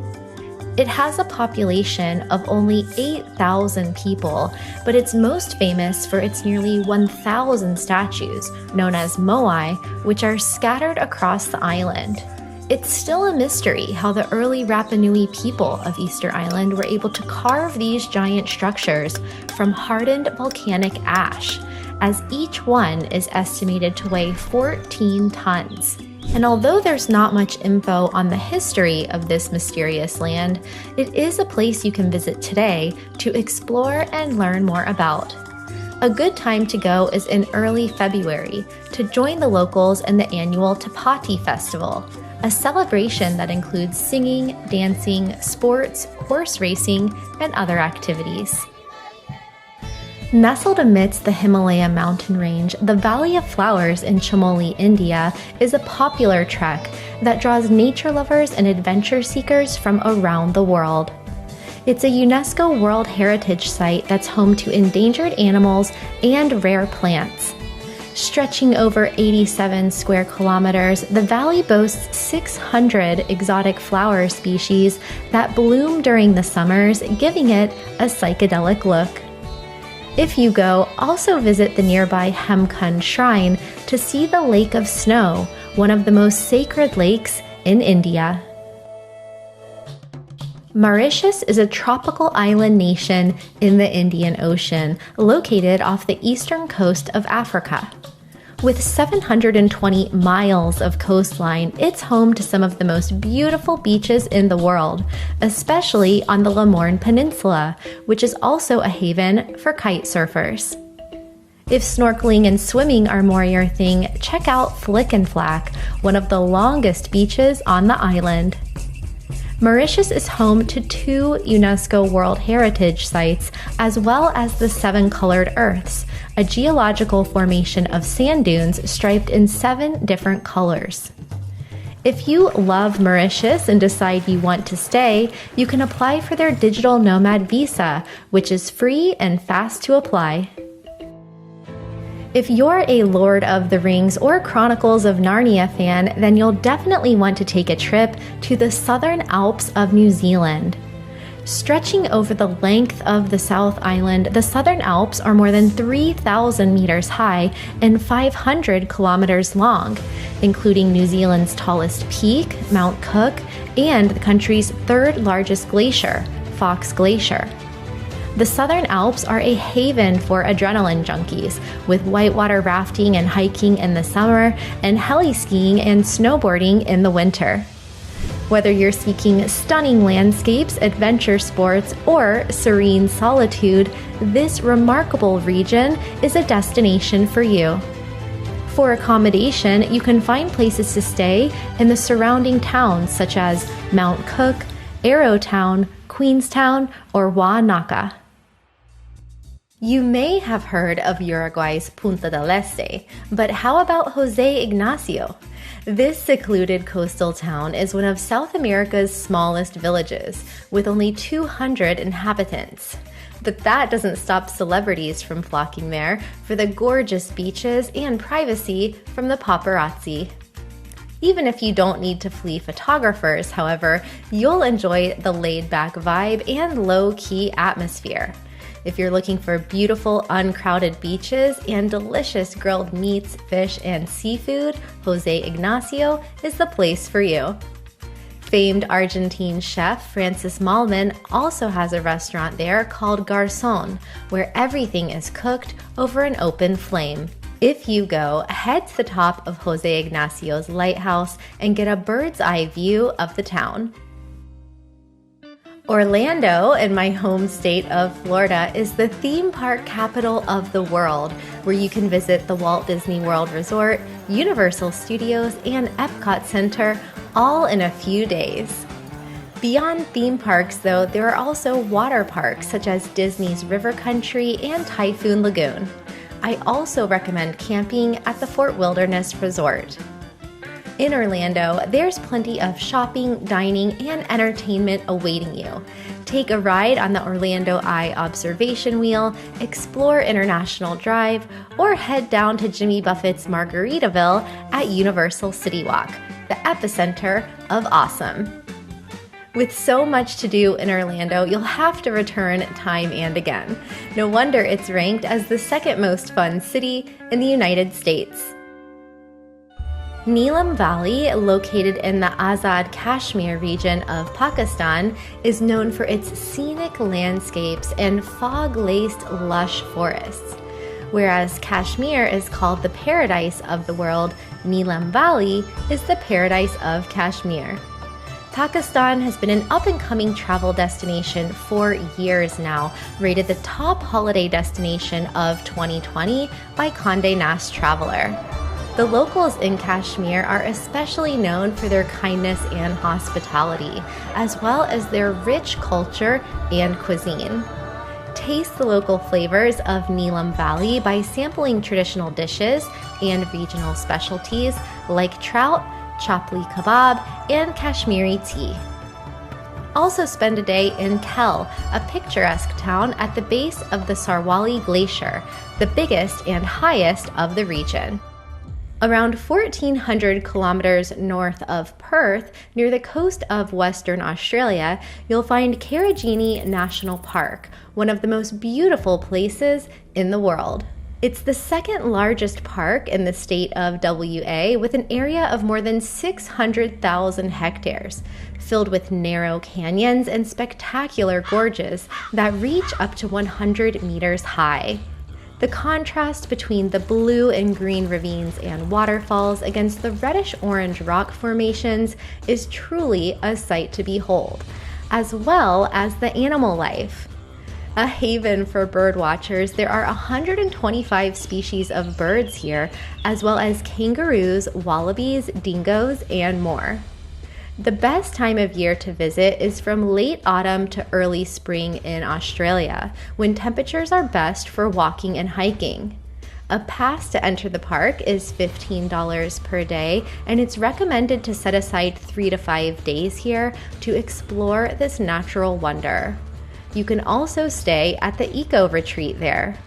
It has a population of only 8,000 people, but it's most famous for its nearly 1,000 statues, known as moai, which are scattered across the island. It's still a mystery how the early Rapa Nui people of Easter Island were able to carve these giant structures from hardened volcanic ash, as each one is estimated to weigh 14 tons. And although there's not much info on the history of this mysterious land, it is a place you can visit today to explore and learn more about. A good time to go is in early February to join the locals in the annual Tapati Festival, a celebration that includes singing, dancing, sports, horse racing, and other activities. Nestled amidst the Himalaya mountain range, the Valley of Flowers in Chamoli, India, is a popular trek that draws nature lovers and adventure seekers from around the world. It's a UNESCO World Heritage Site that's home to endangered animals and rare plants. Stretching over 87 square kilometers, the valley boasts 600 exotic flower species that bloom during the summers, giving it a psychedelic look. If you go, also visit the nearby Hemkund Shrine to see the Lake of Snow, one of the most sacred lakes in India. Mauritius is a tropical island nation in the Indian Ocean, located off the eastern coast of Africa. With 720 miles of coastline, it's home to some of the most beautiful beaches in the world, especially on the Lamorne Peninsula, which is also a haven for kite surfers. If snorkeling and swimming are more your thing, check out Flick and Flack, one of the longest beaches on the island. Mauritius is home to 2 UNESCO World Heritage Sites, as well as the Seven Colored Earths, a geological formation of sand dunes striped in 7 different colors. If you love Mauritius and decide you want to stay, you can apply for their digital nomad visa, which is free and fast to apply. If you're a Lord of the Rings or Chronicles of Narnia fan, then you'll definitely want to take a trip to the Southern Alps of New Zealand. Stretching over the length of the South Island, the Southern Alps are more than 3,000 meters high and 500 kilometers long, including New Zealand's tallest peak, Mount Cook, and the country's 3rd largest glacier, Fox Glacier. The Southern Alps are a haven for adrenaline junkies, with whitewater rafting and hiking in the summer and heli-skiing and snowboarding in the winter. Whether you're seeking stunning landscapes, adventure sports, or serene solitude, this remarkable region is a destination for you. For accommodation, you can find places to stay in the surrounding towns such as Mount Cook, Arrowtown, Queenstown, or Wānaka. You may have heard of Uruguay's Punta del Este, but how about José Ignacio? This secluded coastal town is one of South America's smallest villages, with only 200 inhabitants. But that doesn't stop celebrities from flocking there for the gorgeous beaches and privacy from the paparazzi. Even if you don't need to flee photographers, however, you'll enjoy the laid-back vibe and low-key atmosphere. If you're looking for beautiful, uncrowded beaches and delicious grilled meats, fish, and seafood, José Ignacio is the place for you. Famed Argentine chef Francis Malman also has a restaurant there called Garzón, where everything is cooked over an open flame. If you go, head to the top of José Ignacio's lighthouse and get a bird's eye view of the town. Orlando, in my home state of Florida, is the theme park capital of the world, where you can visit the Walt Disney World Resort, Universal Studios, and Epcot Center all in a few days. Beyond theme parks, though, there are also water parks such as Disney's River Country and Typhoon Lagoon. I also recommend camping at the Fort Wilderness Resort. In Orlando, there's plenty of shopping, dining, and entertainment awaiting you. Take a ride on the Orlando Eye Observation Wheel, explore International Drive, or head down to Jimmy Buffett's Margaritaville at Universal City Walk, the epicenter of awesome. With so much to do in Orlando, you'll have to return time and again. No wonder it's ranked as the second most fun city in the United States. Neelam Valley, located in the Azad Kashmir region of Pakistan, is known for its scenic landscapes and fog-laced lush forests. Whereas Kashmir is called the paradise of the world, Neelam Valley is the paradise of Kashmir. Pakistan has been an up-and-coming travel destination for years now, rated the top holiday destination of 2020 by Condé Nast Traveler. The locals in Kashmir are especially known for their kindness and hospitality, as well as their rich culture and cuisine. Taste the local flavors of Neelam Valley by sampling traditional dishes and regional specialties like trout, chapli kebab, and Kashmiri tea. Also spend a day in Kel, a picturesque town at the base of the Sarwali Glacier, the biggest and highest of the region. Around 1,400 kilometers north of Perth, near the coast of Western Australia, you'll find Karijini National Park, one of the most beautiful places in the world. It's the second largest park in the state of WA, with an area of more than 600,000 hectares, filled with narrow canyons and spectacular gorges that reach up to 100 meters high. The contrast between the blue and green ravines and waterfalls against the reddish-orange rock formations is truly a sight to behold, as well as the animal life. A haven for bird watchers, there are 125 species of birds here, as well as kangaroos, wallabies, dingoes, and more. The best time of year to visit is from late autumn to early spring in Australia, when temperatures are best for walking and hiking. A pass to enter the park is $15 per day, and it's recommended to set aside 3 to 5 days here to explore this natural wonder. You can also stay at the Eco Retreat there.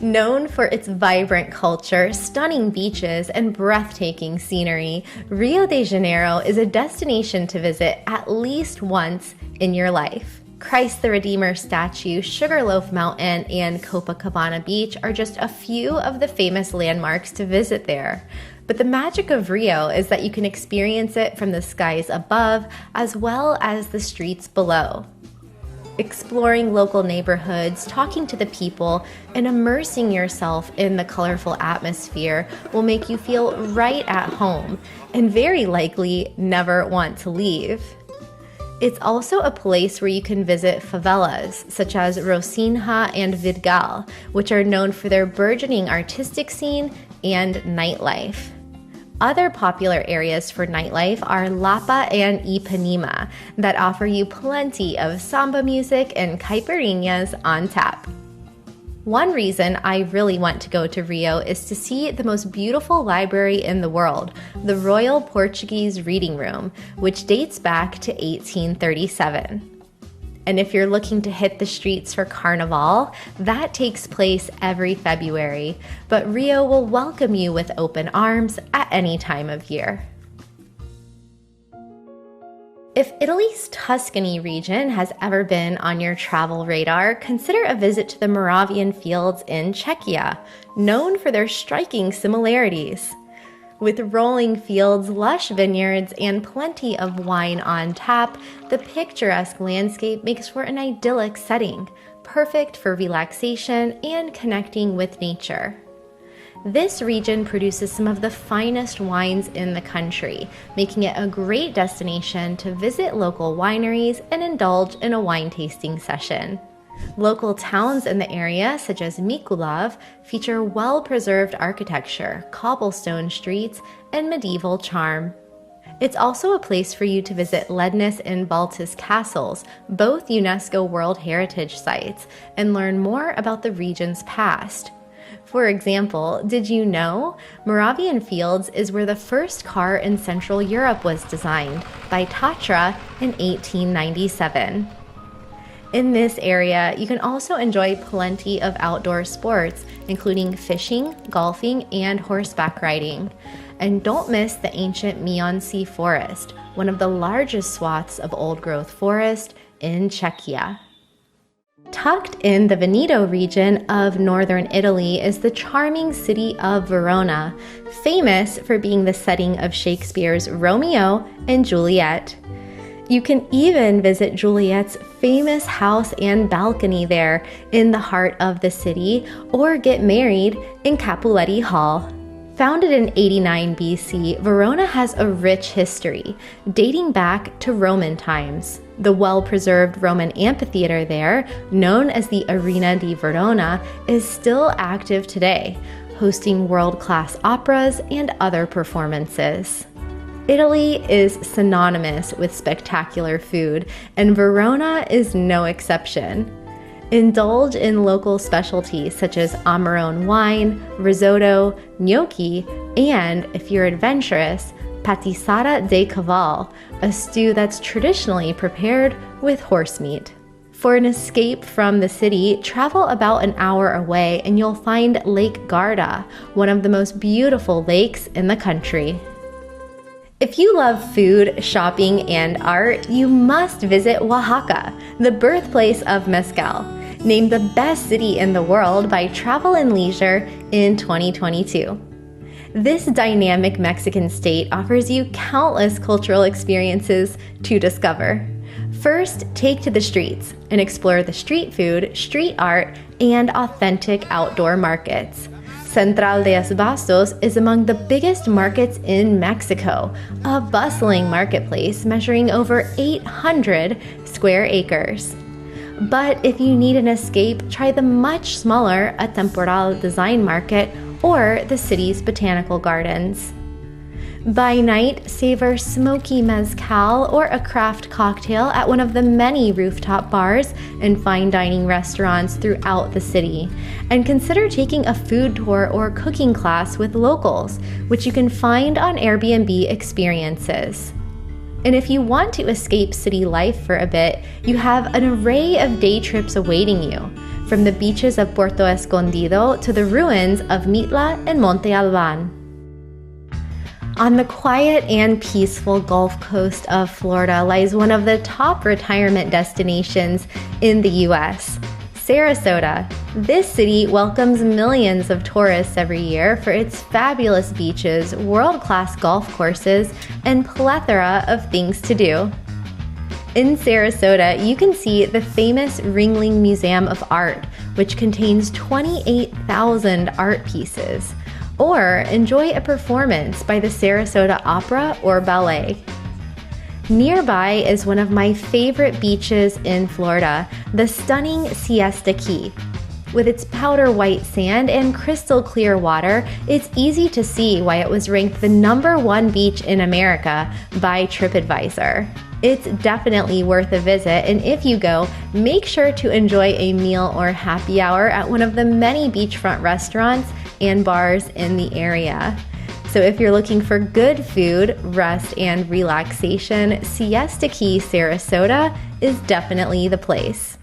Known for its vibrant culture, stunning beaches, and breathtaking scenery, Rio de Janeiro is a destination to visit at least once in your life. Christ the Redeemer statue, Sugarloaf Mountain, and Copacabana Beach are just a few of the famous landmarks to visit there. But the magic of Rio is that you can experience it from the skies above as well as the streets below. Exploring local neighborhoods, talking to the people, and immersing yourself in the colorful atmosphere will make you feel right at home and very likely never want to leave. It's also a place where you can visit favelas such as Rocinha and Vidgal, which are known for their burgeoning artistic scene and nightlife. Other popular areas for nightlife are Lapa and Ipanema that offer you plenty of samba music and caipirinhas on tap. One reason I really want to go to Rio is to see the most beautiful library in the world, the Royal Portuguese Reading Room, which dates back to 1837. And if you're looking to hit the streets for Carnival, that takes place every February, but Rio will welcome you with open arms at any time of year. If Italy's Tuscany region has ever been on your travel radar, consider a visit to the Moravian Fields in Czechia, known for their striking similarities. With rolling fields, lush vineyards, and plenty of wine on tap, the picturesque landscape makes for an idyllic setting, perfect for relaxation and connecting with nature. This region produces some of the finest wines in the country, making it a great destination to visit local wineries and indulge in a wine tasting session. Local towns in the area, such as Mikulov, feature well-preserved architecture, cobblestone streets, and medieval charm. It's also a place for you to visit Lednes and Baltus castles, both UNESCO World Heritage Sites, and learn more about the region's past. For example, did you know Moravian Fields is where the first car in Central Europe was designed by Tatra in 1897? In this area, you can also enjoy plenty of outdoor sports, including fishing, golfing, and horseback riding. And don't miss the ancient Meonsea Forest, one of the largest swaths of old-growth forest in Czechia. Tucked in the Veneto region of northern Italy is the charming city of Verona, famous for being the setting of Shakespeare's Romeo and Juliet. You can even visit Juliet's famous house and balcony there in the heart of the city, or get married in Capuletti Hall. Founded in 89 BC, Verona has a rich history, dating back to Roman times. The well-preserved Roman amphitheater there, known as the Arena di Verona, is still active today, hosting world-class operas and other performances. Italy is synonymous with spectacular food, and Verona is no exception. Indulge in local specialties such as Amarone wine, risotto, gnocchi, and, if you're adventurous, patissata de caval, a stew that's traditionally prepared with horse meat. For an escape from the city, travel about an hour away and you'll find Lake Garda, one of the most beautiful lakes in the country. If you love food, shopping, and art, you must visit Oaxaca, the birthplace of mezcal, named the best city in the world by Travel and Leisure in 2022. This dynamic Mexican state offers you countless cultural experiences to discover. First, take to the streets and explore the street food, street art, and authentic outdoor markets. Central de Abastos is among the biggest markets in Mexico, a bustling marketplace measuring over 800 square acres. But if you need an escape, try the much smaller A Temporal Design Market or the city's botanical gardens. By night, savor smoky mezcal or a craft cocktail at one of the many rooftop bars and fine dining restaurants throughout the city. And consider taking a food tour or cooking class with locals, which you can find on Airbnb Experiences. And if you want to escape city life for a bit, you have an array of day trips awaiting you, from the beaches of Puerto Escondido to the ruins of Mitla and Monte Alban. On the quiet and peaceful Gulf Coast of Florida lies one of the top retirement destinations in the U.S., Sarasota. This city welcomes millions of tourists every year for its fabulous beaches, world-class golf courses, and plethora of things to do. In Sarasota, you can see the famous Ringling Museum of Art, which contains 28,000 art pieces, or enjoy a performance by the Sarasota Opera or Ballet. Nearby is one of my favorite beaches in Florida, the stunning Siesta Key. With its powder white sand and crystal clear water, it's easy to see why it was ranked the #1 beach in America by TripAdvisor. It's definitely worth a visit, and if you go, make sure to enjoy a meal or happy hour at one of the many beachfront restaurants and bars in the area. So if you're looking for good food, rest, and relaxation, Siesta Key, Sarasota is definitely the place.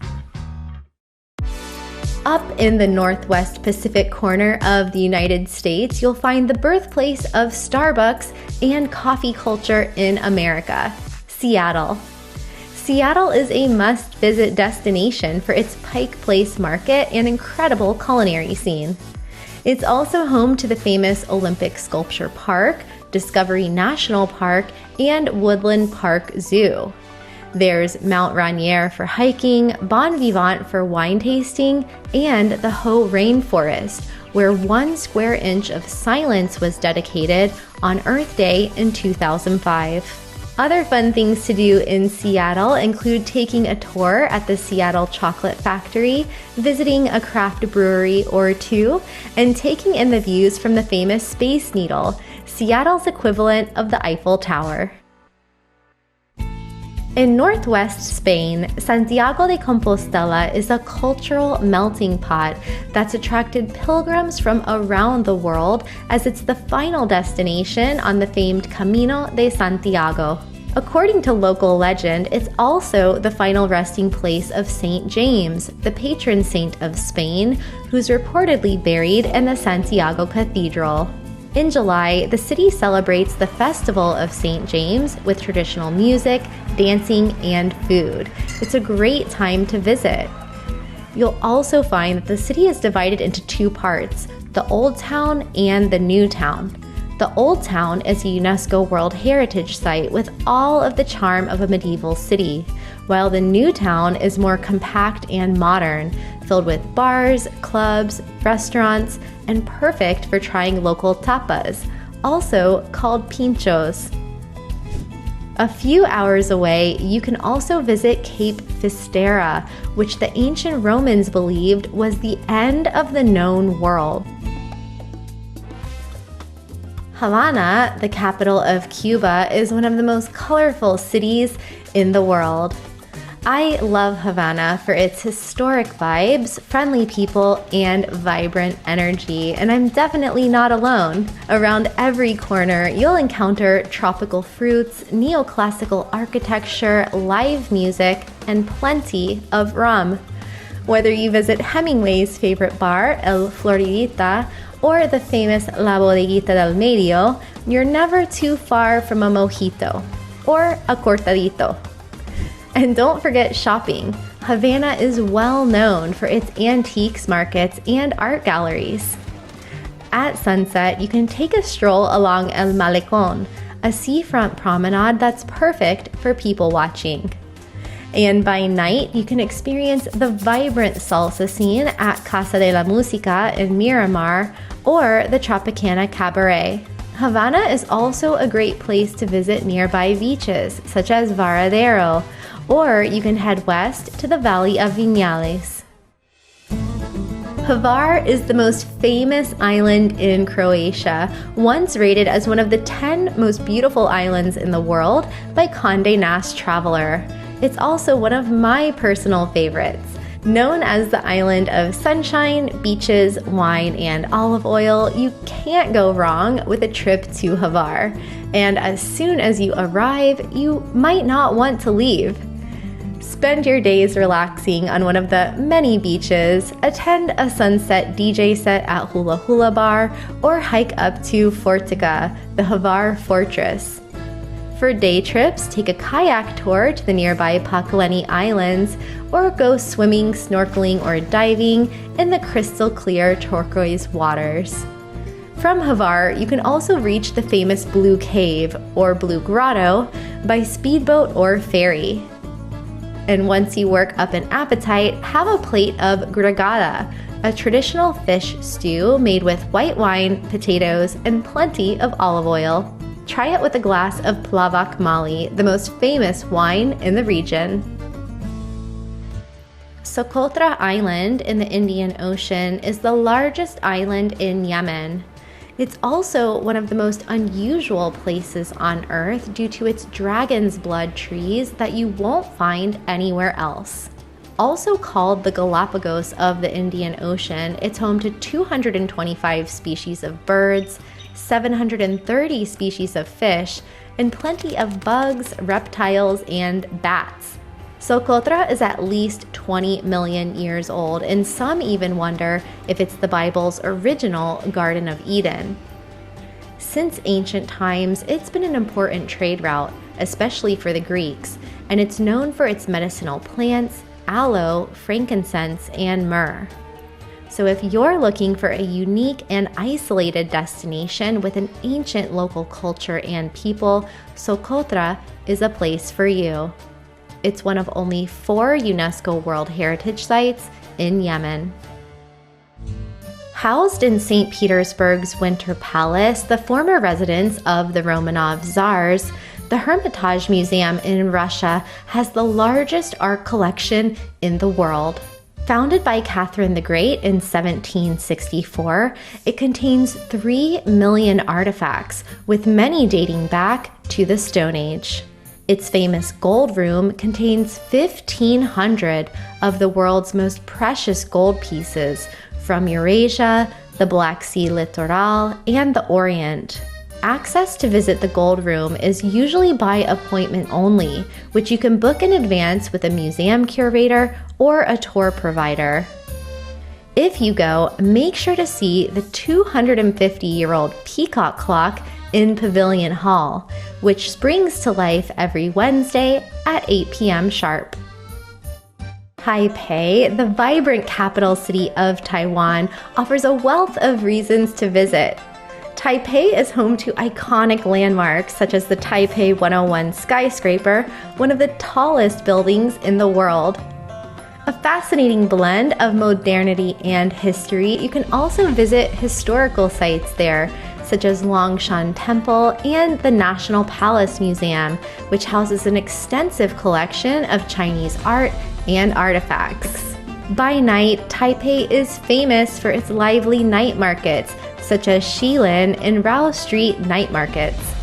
Up in the northwest Pacific corner of the United States, you'll find the birthplace of Starbucks and coffee culture in America, Seattle. Seattle is a must-visit destination for its Pike Place Market and incredible culinary scene. It's also home to the famous Olympic Sculpture Park, Discovery National Park, and Woodland Park Zoo. There's Mount Rainier for hiking, Bon Vivant for wine tasting, and the Hoh Rainforest, where 1 square inch of silence was dedicated on Earth Day in 2005. Other fun things to do in Seattle include taking a tour at the Seattle Chocolate Factory, visiting a craft brewery or two, and taking in the views from the famous Space Needle. Seattle's equivalent of the Eiffel Tower. In northwest Spain, Santiago de Compostela is a cultural melting pot that's attracted pilgrims from around the world, as it's the final destination on the famed Camino de Santiago. According to local legend, it's also the final resting place of Saint James, the patron saint of Spain, who's reportedly buried in the Santiago Cathedral. In July, the city celebrates the Festival of St. James with traditional music, dancing, and food. It's a great time to visit. You'll also find that the city is divided into two parts, the Old Town and the New Town. The Old Town is a UNESCO World Heritage Site with all of the charm of a medieval city, while the New Town is more compact and modern, filled with bars, clubs, restaurants, and perfect for trying local tapas, also called pinchos. A few hours away, you can also visit Cape Finisterre, which the ancient Romans believed was the end of the known world. Havana, the capital of Cuba, is one of the most colorful cities in the world. I love Havana for its historic vibes, friendly people, and vibrant energy, and I'm definitely not alone. Around every corner, you'll encounter tropical fruits, neoclassical architecture, live music, and plenty of rum. Whether you visit Hemingway's favorite bar, El Floridita, or the famous La Bodeguita del Medio, you're never too far from a mojito or a cortadito. And don't forget shopping. Havana is well known for its antiques markets and art galleries. At sunset, you can take a stroll along El Malecón, a seafront promenade that's perfect for people watching. And by night, you can experience the vibrant salsa scene at Casa de la Música in Miramar or the Tropicana Cabaret. Havana is also a great place to visit nearby beaches, such as Varadero, or you can head west to the Valley of Vinales. Hvar is the most famous island in Croatia, once rated as one of the 10 most beautiful islands in the world by Condé Nast Traveler. It's also one of my personal favorites. Known as the island of sunshine, beaches, wine, and olive oil, you can't go wrong with a trip to Hvar. And as soon as you arrive, you might not want to leave. Spend your days relaxing on one of the many beaches, attend a sunset DJ set at Hula Hula Bar, or hike up to Fortica, the Hvar Fortress. For day trips, take a kayak tour to the nearby Pakaleni Islands, or go swimming, snorkeling, or diving in the crystal clear turquoise waters. From Hvar, you can also reach the famous Blue Cave, or Blue Grotto, by speedboat or ferry. And once you work up an appetite, have a plate of gragada, a traditional fish stew made with white wine, potatoes, and plenty of olive oil. Try it with a glass of Plavak Mali, the most famous wine in the region. Socotra Island in the Indian Ocean is the largest island in Yemen. It's also one of the most unusual places on Earth due to its dragon's blood trees that you won't find anywhere else. Also called the Galapagos of the Indian Ocean, it's home to 225 species of birds, 730 species of fish, and plenty of bugs, reptiles, and bats. Socotra is at least 20 million years old, and some even wonder if it's the Bible's original Garden of Eden. Since ancient times, it's been an important trade route, especially for the Greeks, and it's known for its medicinal plants, aloe, frankincense, and myrrh. So if you're looking for a unique and isolated destination with an ancient local culture and people, Socotra is a place for you. It's one of only 4 UNESCO World Heritage Sites in Yemen. Housed in St. Petersburg's Winter Palace, the former residence of the Romanov Tsars, the Hermitage Museum in Russia has the largest art collection in the world. Founded by Catherine the Great in 1764, it contains 3 million artifacts, with many dating back to the Stone Age. Its famous gold room contains 1,500 of the world's most precious gold pieces from Eurasia, the Black Sea littoral, and the Orient. Access to visit the gold room is usually by appointment only, which you can book in advance with a museum curator or a tour provider. If you go, make sure to see the 250-year-old peacock clock in Pavilion Hall, which springs to life every Wednesday at 8 p.m. sharp. Taipei, the vibrant capital city of Taiwan, offers a wealth of reasons to visit. Taipei is home to iconic landmarks such as the Taipei 101 skyscraper, one of the tallest buildings in the world. A fascinating blend of modernity and history, you can also visit historical sites there, such as Longshan Temple and the National Palace Museum, which houses an extensive collection of Chinese art and artifacts. By night, Taipei is famous for its lively night markets, such as Shilin and Rao Street night markets.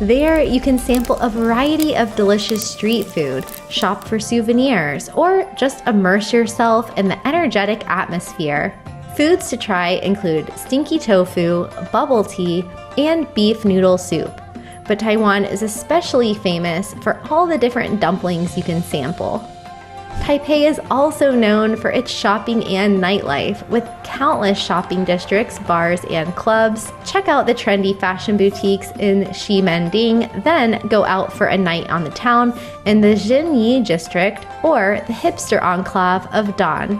There, you can sample a variety of delicious street food, shop for souvenirs, or just immerse yourself in the energetic atmosphere. Foods to try include stinky tofu, bubble tea, and beef noodle soup. But Taiwan is especially famous for all the different dumplings you can sample. Taipei is also known for its shopping and nightlife, with countless shopping districts, bars, and clubs. Check out the trendy fashion boutiques in Ximending, then go out for a night on the town in the Xinyi district or the hipster enclave of Dan.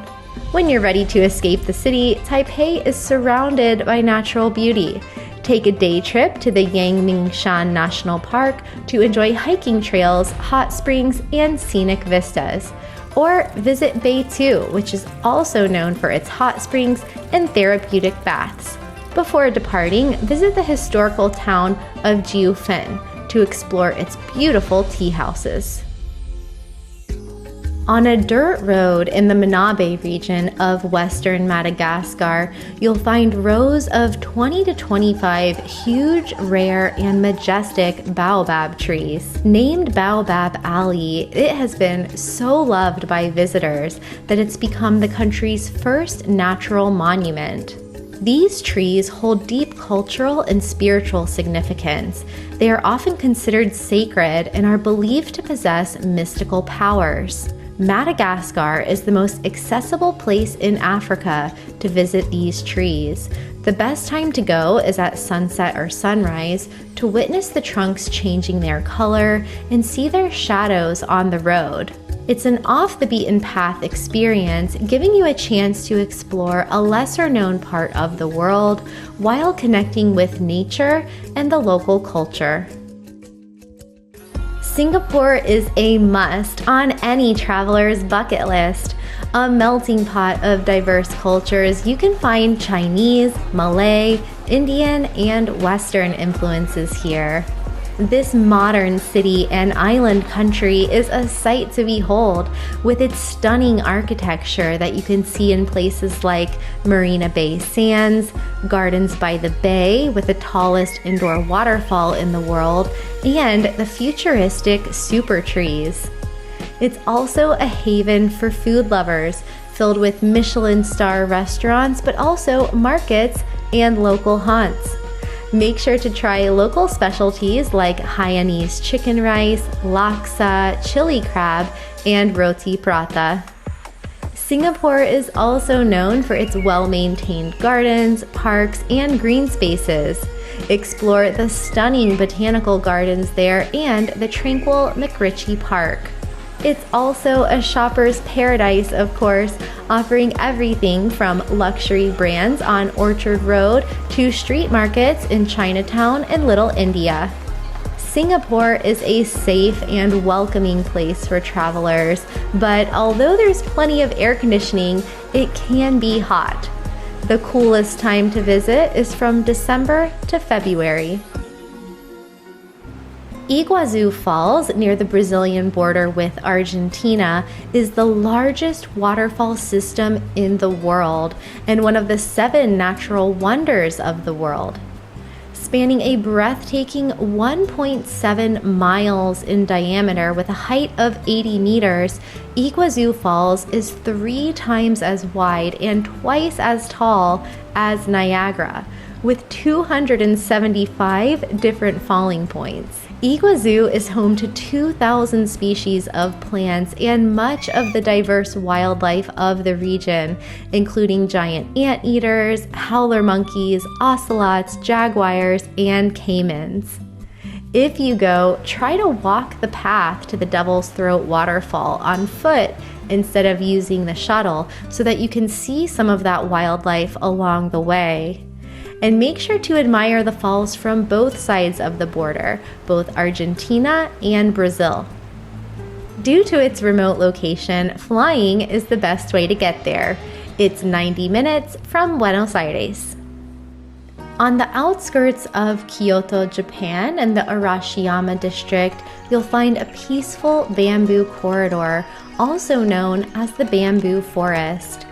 When you're ready to escape the city, Taipei is surrounded by natural beauty. Take a day trip to the Yangmingshan National Park to enjoy hiking trails, hot springs, and scenic vistas. Or visit Beitou, which is also known for its hot springs and therapeutic baths. Before departing, visit the historical town of Jiufen to explore its beautiful tea houses. On a dirt road in the Manabe region of western Madagascar, you'll find rows of 20 to 25 huge, rare, and majestic baobab trees. Named Baobab Alley, it has been so loved by visitors that it's become the country's first natural monument. These trees hold deep cultural and spiritual significance. They are often considered sacred and are believed to possess mystical powers. Madagascar is the most accessible place in Africa to visit these trees. The best time to go is at sunset or sunrise to witness the trunks changing their color and see their shadows on the road. It's an off-the-beaten-path experience, giving you a chance to explore a lesser-known part of the world while connecting with nature and the local culture. Singapore is a must on any traveler's bucket list. A melting pot of diverse cultures, you can find Chinese, Malay, Indian, and Western influences here. This modern city and island country is a sight to behold, with its stunning architecture that you can see in places like Marina Bay Sands, Gardens by the Bay with the tallest indoor waterfall in the world, and the futuristic super trees. It's also a haven for food lovers, filled with Michelin star restaurants, but also markets and local haunts. Make sure to try local specialties like Hainanese chicken rice, laksa, chili crab, and roti prata. Singapore is also known for its well-maintained gardens, parks, and green spaces. Explore the stunning botanical gardens there and the tranquil McRitchie Park. It's also a shopper's paradise, of course, offering everything from luxury brands on Orchard Road to street markets in Chinatown and Little India. Singapore is a safe and welcoming place for travelers, but although there's plenty of air conditioning, it can be hot. The coolest time to visit is from December to February. Iguazu Falls, near the Brazilian border with Argentina, is the largest waterfall system in the world and one of the 7 natural wonders of the world. Spanning a breathtaking 1.7 miles in diameter with a height of 80 meters, Iguazu Falls is 3 times as wide and twice as tall as Niagara, with 275 different falling points. Iguazu is home to 2,000 species of plants and much of the diverse wildlife of the region, including giant anteaters, howler monkeys, ocelots, jaguars, and caimans. If you go, try to walk the path to the Devil's Throat waterfall on foot instead of using the shuttle so that you can see some of that wildlife along the way. And make sure to admire the falls from both sides of the border, both Argentina and Brazil. Due to its remote location, flying is the best way to get there. It's 90 minutes from Buenos Aires. On the outskirts of Kyoto, Japan, and the Arashiyama district, you'll find a peaceful bamboo corridor, also known as the Bamboo Forest.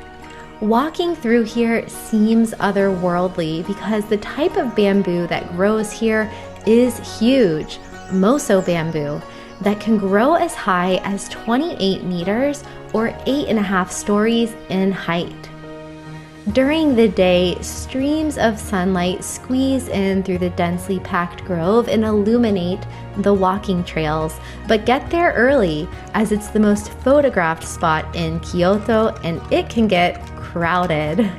Walking through here seems otherworldly because the type of bamboo that grows here is huge, Moso bamboo, that can grow as high as 28 meters or 8.5 stories in height. During the day, streams of sunlight squeeze in through the densely packed grove and illuminate the walking trails, but get there early as it's the most photographed spot in Kyoto and it can get crowded.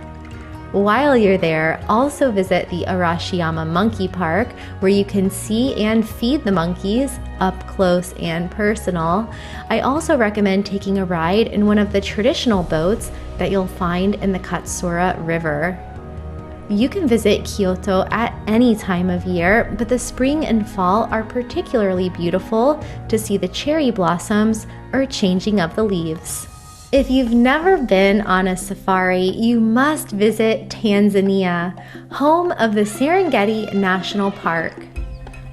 While you're there, also visit the Arashiyama Monkey Park, where you can see and feed the monkeys up close and personal. I also recommend taking a ride in one of the traditional boats that you'll find in the Katsura River. You can visit Kyoto at any time of year, but the spring and fall are particularly beautiful to see the cherry blossoms or changing of the leaves. If you've never been on a safari, you must visit Tanzania, home of the Serengeti National Park.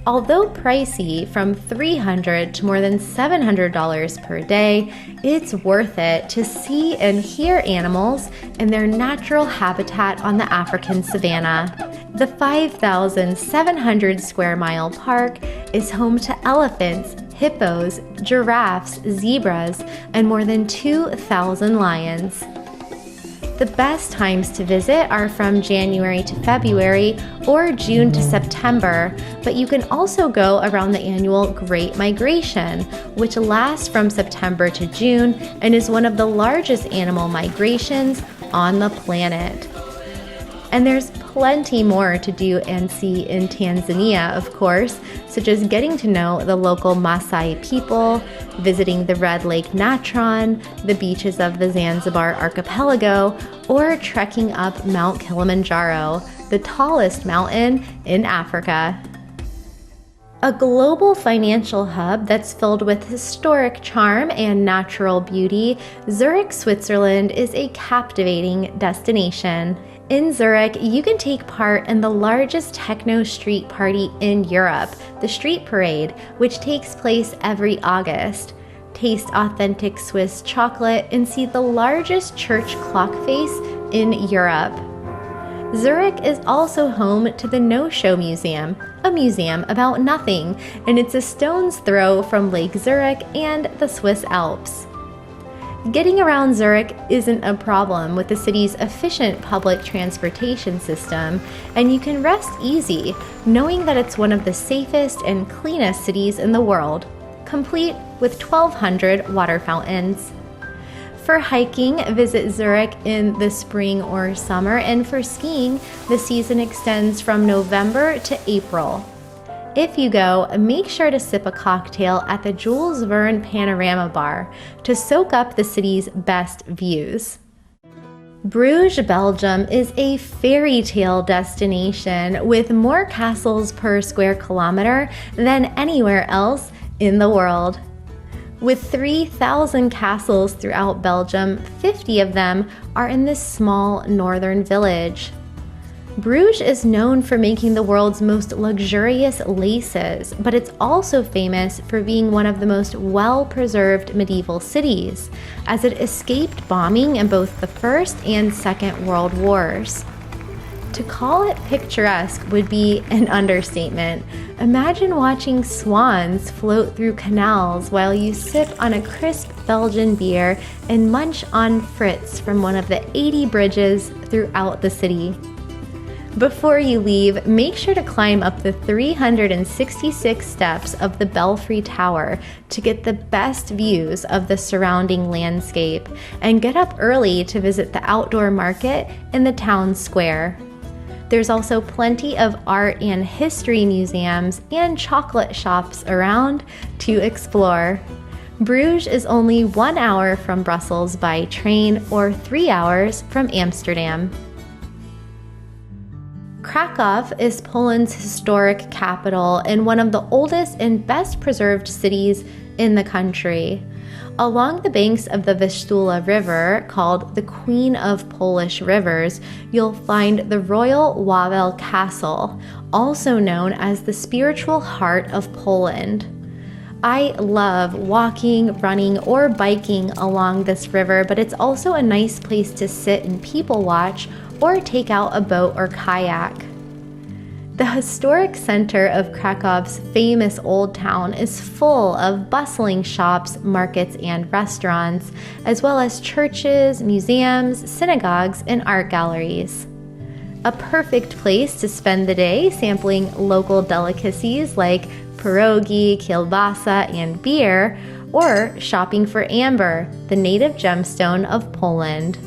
Although pricey, from $300 to more than $700 per day, it's worth it to see and hear animals in their natural habitat on the African savanna. The 5,700 square mile park is home to elephants, hippos, giraffes, zebras, and more than 2,000 lions. The best times to visit are from January to February or June to September, but you can also go around the annual Great Migration, which lasts from September to June and is one of the largest animal migrations on the planet. And there's plenty more to do and see in Tanzania, of course, such as getting to know the local Maasai people, visiting the Red Lake Natron, the beaches of the Zanzibar archipelago, or trekking up Mount Kilimanjaro, the tallest mountain in Africa. A global financial hub that's filled with historic charm and natural beauty, Zurich, Switzerland is a captivating destination. In Zurich, you can take part in the largest techno street party in Europe, the Street Parade, which takes place every August. Taste authentic Swiss chocolate and see the largest church clock face in Europe. Zurich is also home to the No-Show Museum, a museum about nothing, and it's a stone's throw from Lake Zurich and the Swiss Alps. Getting around Zurich isn't a problem with the city's efficient public transportation system, and you can rest easy knowing that it's one of the safest and cleanest cities in the world, complete with 1,200 water fountains. For hiking, visit Zurich in the spring or summer, and for skiing, the season extends from November to April. If you go, make sure to sip a cocktail at the Jules Verne Panorama Bar to soak up the city's best views. Bruges, Belgium is a fairy tale destination with more castles per square kilometer than anywhere else in the world. With 3,000 castles throughout Belgium, 50 of them are in this small northern village. Bruges is known for making the world's most luxurious laces, but it's also famous for being one of the most well-preserved medieval cities, as it escaped bombing in both the First and Second World Wars. To call it picturesque would be an understatement. Imagine watching swans float through canals while you sip on a crisp Belgian beer and munch on frites from one of the 80 bridges throughout the city. Before you leave, make sure to climb up the 366 steps of the Belfry Tower to get the best views of the surrounding landscape, and get up early to visit the outdoor market in the town square. There's also plenty of art and history museums and chocolate shops around to explore. Bruges is only 1 hour from Brussels by train or 3 hours from Amsterdam. Krakow is Poland's historic capital and one of the oldest and best preserved cities in the country. Along the banks of the Vistula River, called the Queen of Polish Rivers, you'll find the Royal Wawel Castle, also known as the spiritual heart of Poland. I love walking, running, or biking along this river, but it's also a nice place to sit and people watch or take out a boat or kayak. The historic center of Krakow's famous old town is full of bustling shops, markets, and restaurants, as well as churches, museums, synagogues, and art galleries. A perfect place to spend the day sampling local delicacies like pierogi, kielbasa, and beer, or shopping for amber, the native gemstone of Poland.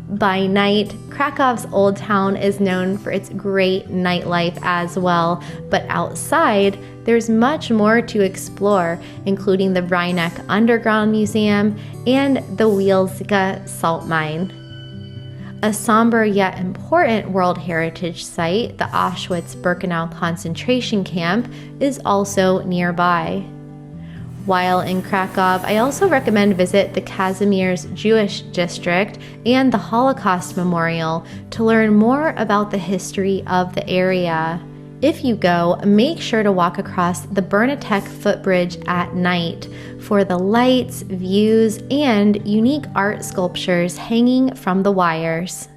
By night, Krakow's old town is known for its great nightlife as well, but outside, there's much more to explore, including the Rheineck Underground Museum and the Wielska salt mine. A somber yet important World Heritage Site, the Auschwitz-Birkenau concentration camp, is also nearby. While in Krakow, I also recommend visit the Kazimierz Jewish District and the Holocaust Memorial to learn more about the history of the area. If you go, make sure to walk across the Bernatech footbridge at night for the lights, views, and unique art sculptures hanging from the wires.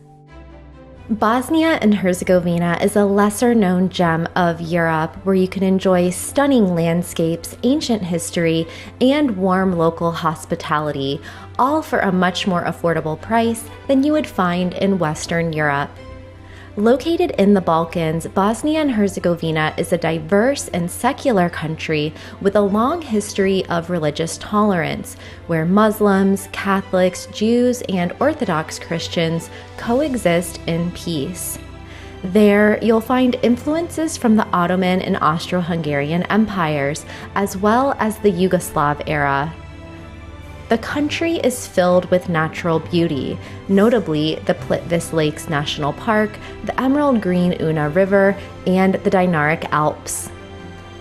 Bosnia and Herzegovina is a lesser-known gem of Europe where you can enjoy stunning landscapes, ancient history, and warm local hospitality, all for a much more affordable price than you would find in Western Europe. Located in the Balkans, Bosnia and Herzegovina is a diverse and secular country with a long history of religious tolerance, where Muslims, Catholics, Jews, and Orthodox Christians coexist in peace. There, you'll find influences from the Ottoman and Austro-Hungarian empires, as well as the Yugoslav era. The country is filled with natural beauty, notably the Plitvice Lakes National Park, the emerald green Una River, and the Dinaric Alps.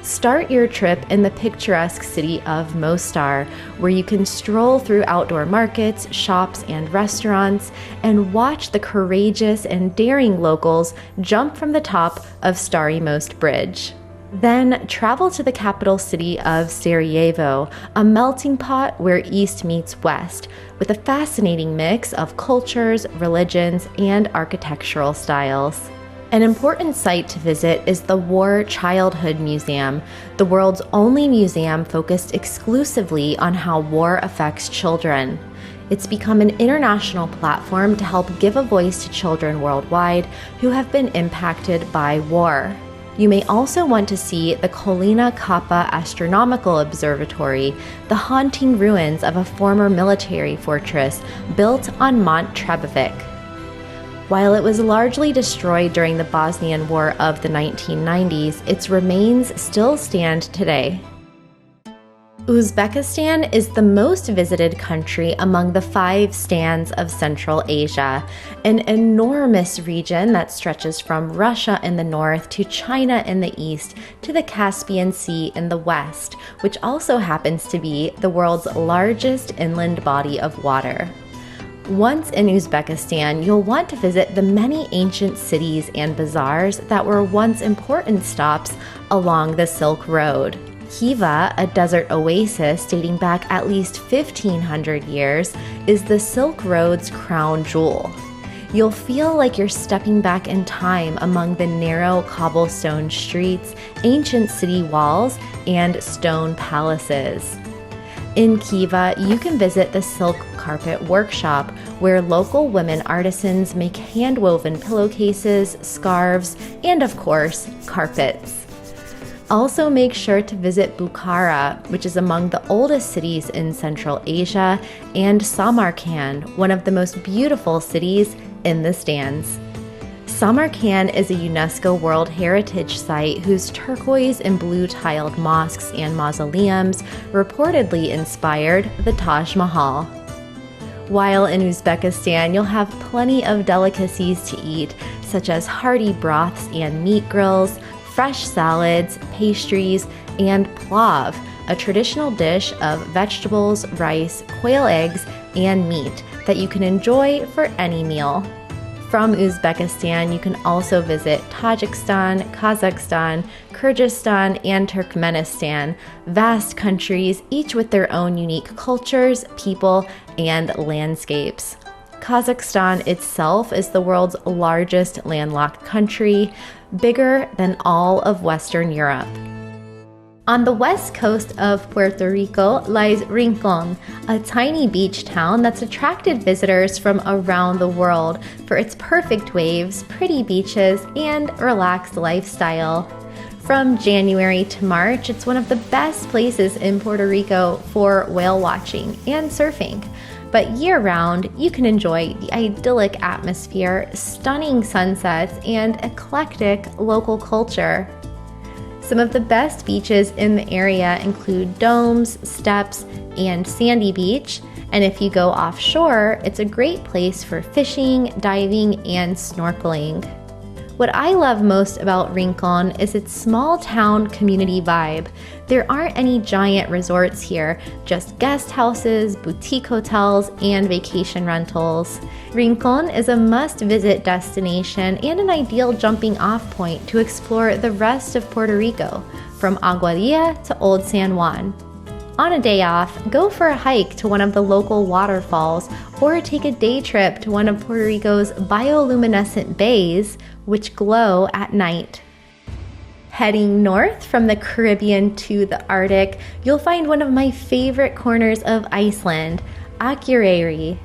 Start your trip in the picturesque city of Mostar, where you can stroll through outdoor markets, shops, and restaurants, and watch the courageous and daring locals jump from the top of Stari Most Bridge. Then travel to the capital city of Sarajevo, a melting pot where East meets West, with a fascinating mix of cultures, religions, and architectural styles. An important site to visit is the War Childhood Museum, the world's only museum focused exclusively on how war affects children. It's become an international platform to help give a voice to children worldwide who have been impacted by war. You may also want to see the Kolina Kappa Astronomical Observatory, the haunting ruins of a former military fortress built on Mont Trebevic. While it was largely destroyed during the Bosnian War of the 1990s, its remains still stand today. Uzbekistan is the most visited country among the 5 stands of Central Asia, an enormous region that stretches from Russia in the north to China in the east to the Caspian Sea in the west, which also happens to be the world's largest inland body of water. Once in Uzbekistan, you'll want to visit the many ancient cities and bazaars that were once important stops along the Silk Road. Khiva, a desert oasis dating back at least 1,500 years, is the Silk Road's crown jewel. You'll feel like you're stepping back in time among the narrow cobblestone streets, ancient city walls, and stone palaces. In Khiva, you can visit the Silk Carpet Workshop, where local women artisans make hand-woven pillowcases, scarves, and of course, carpets. Also make sure to visit Bukhara, which is among the oldest cities in Central Asia, and Samarkand, one of the most beautiful cities in the stands. Samarkand is a UNESCO World Heritage Site whose turquoise and blue tiled mosques and mausoleums reportedly inspired the Taj Mahal. While in Uzbekistan, you'll have plenty of delicacies to eat, such as hearty broths and meat grills, fresh salads, pastries, and plav, a traditional dish of vegetables, rice, quail eggs, and meat that you can enjoy for any meal. From Uzbekistan, you can also visit Tajikistan, Kazakhstan, Kyrgyzstan, and Turkmenistan, vast countries, each with their own unique cultures, people, and landscapes. Kazakhstan itself is the world's largest landlocked country, bigger than all of Western Europe. On the west coast of Puerto Rico lies Rincon, a tiny beach town that's attracted visitors from around the world for its perfect waves, pretty beaches, and relaxed lifestyle. From January to March, it's one of the best places in Puerto Rico for whale watching and surfing. But year-round, you can enjoy the idyllic atmosphere, stunning sunsets, and eclectic local culture. Some of the best beaches in the area include Domes, Steps, and Sandy Beach, and if you go offshore, it's a great place for fishing, diving, and snorkeling. What I love most about Rincon is its small town community vibe. There aren't any giant resorts here, just guest houses, boutique hotels, and vacation rentals. Rincon is a must-visit destination and an ideal jumping-off point to explore the rest of Puerto Rico, from Aguadilla to Old San Juan. On a day off, go for a hike to one of the local waterfalls or take a day trip to one of Puerto Rico's bioluminescent bays, which glow at night. Heading north from the Caribbean to the Arctic, you'll find one of my favorite corners of Iceland, Akureyri.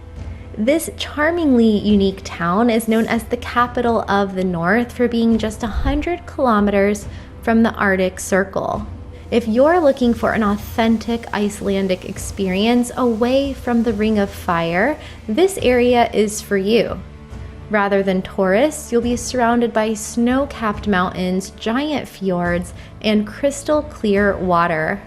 This charmingly unique town is known as the capital of the North for being just 100 kilometers from the Arctic Circle. If you're looking for an authentic Icelandic experience away from the Ring of Fire, this area is for you. Rather than tourists, you'll be surrounded by snow-capped mountains, giant fjords, and crystal clear water.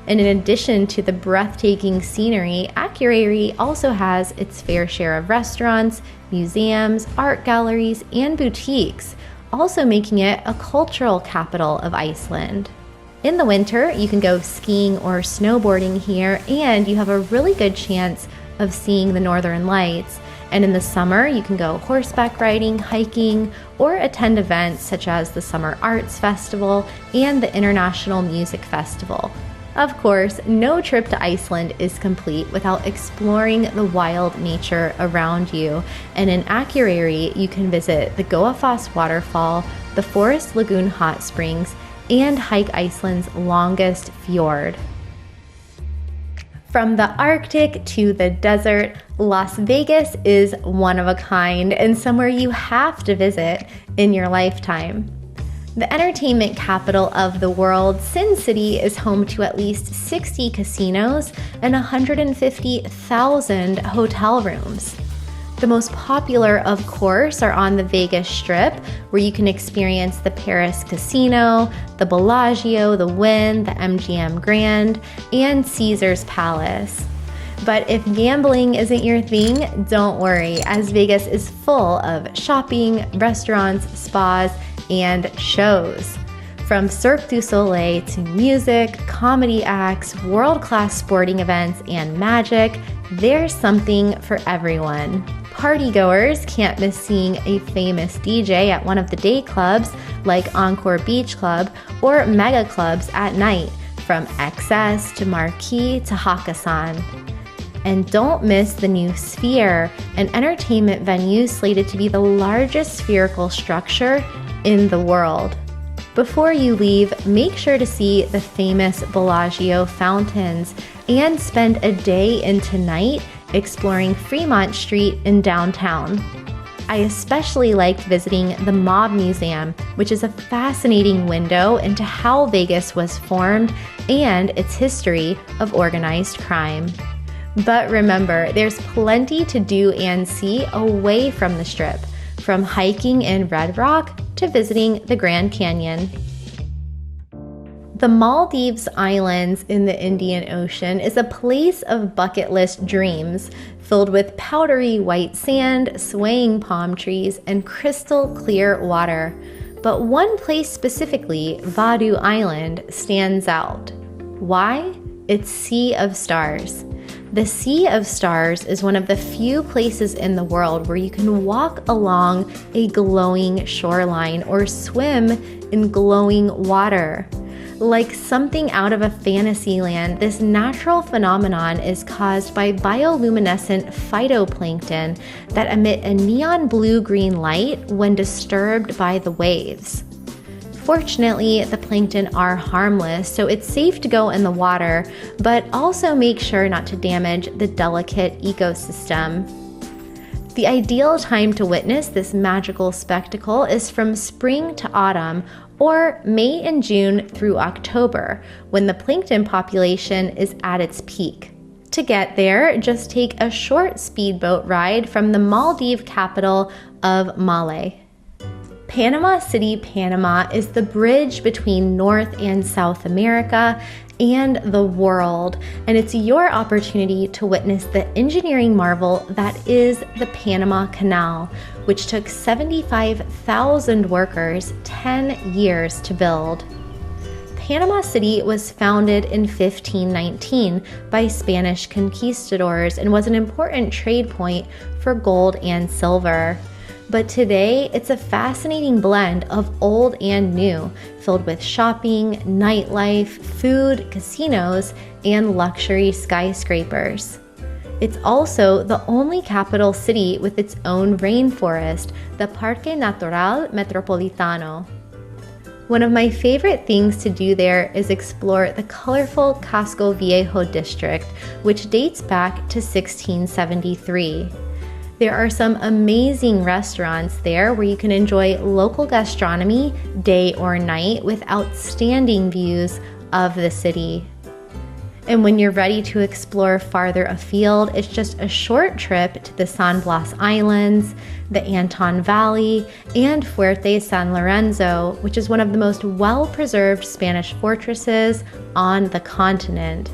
And in addition to the breathtaking scenery, Akureyri also has its fair share of restaurants, museums, art galleries, and boutiques, also making it a cultural capital of Iceland. In the winter, you can go skiing or snowboarding here, and you have a really good chance of seeing the Northern Lights. And in the summer, you can go horseback riding, hiking, or attend events such as the Summer Arts Festival and the International Music Festival. Of course, no trip to Iceland is complete without exploring the wild nature around you. And in Akureyri, you can visit the Goafoss Waterfall, the Forest Lagoon Hot Springs, and hike Iceland's longest fjord. From the Arctic to the desert, Las Vegas is one of a kind and somewhere you have to visit in your lifetime. The entertainment capital of the world, Sin City is home to at least 60 casinos and 150,000 hotel rooms. The most popular, of course, are on the Vegas Strip, where you can experience the Paris Casino, the Bellagio, the Wynn, the MGM Grand, and Caesar's Palace. But if gambling isn't your thing, don't worry, as Vegas is full of shopping, restaurants, spas, and shows. From Cirque du Soleil to music, comedy acts, world-class sporting events, and magic, there's something for everyone. Partygoers can't miss seeing a famous DJ at one of the day clubs like Encore Beach Club or mega clubs at night, from XS to Marquee to Hakkasan. And don't miss the new Sphere, an entertainment venue slated to be the largest spherical structure in the world. Before you leave, make sure to see the famous Bellagio fountains and spend a day into night exploring Fremont Street in downtown. I especially liked visiting the Mob Museum, which is a fascinating window into how Vegas was formed and its history of organized crime. But remember, there's plenty to do and see away from the Strip, from hiking in Red Rock to visiting the Grand Canyon. The Maldives Islands in the Indian Ocean is a place of bucket list dreams, filled with powdery white sand, swaying palm trees, and crystal clear water. But one place specifically, Vadu Island, stands out. Why? It's Sea of Stars. The Sea of Stars is one of the few places in the world where you can walk along a glowing shoreline or swim in glowing water. Like something out of a fantasy land, this natural phenomenon is caused by bioluminescent phytoplankton that emit a neon blue-green light when disturbed by the waves. Fortunately, the plankton are harmless, so it's safe to go in the water, but also make sure not to damage the delicate ecosystem. The ideal time to witness this magical spectacle is from spring to autumn, or May and June through October, when the plankton population is at its peak. To get there, just take a short speedboat ride from the Maldive capital of Male. Panama City, Panama is the bridge between North and South America and the world, and it's your opportunity to witness the engineering marvel that is the Panama Canal, which took 75,000 workers 10 years to build. Panama City was founded in 1519 by Spanish conquistadors and was an important trade point for gold and silver. But today, it's a fascinating blend of old and new, filled with shopping, nightlife, food, casinos, and luxury skyscrapers. It's also the only capital city with its own rainforest, the Parque Natural Metropolitano. One of my favorite things to do there is explore the colorful Casco Viejo district, which dates back to 1673. There are some amazing restaurants there where you can enjoy local gastronomy day or night with outstanding views of the city. And when you're ready to explore farther afield, it's just a short trip to the San Blas Islands, the Anton Valley, and Fuerte San Lorenzo, which is one of the most well-preserved Spanish fortresses on the continent.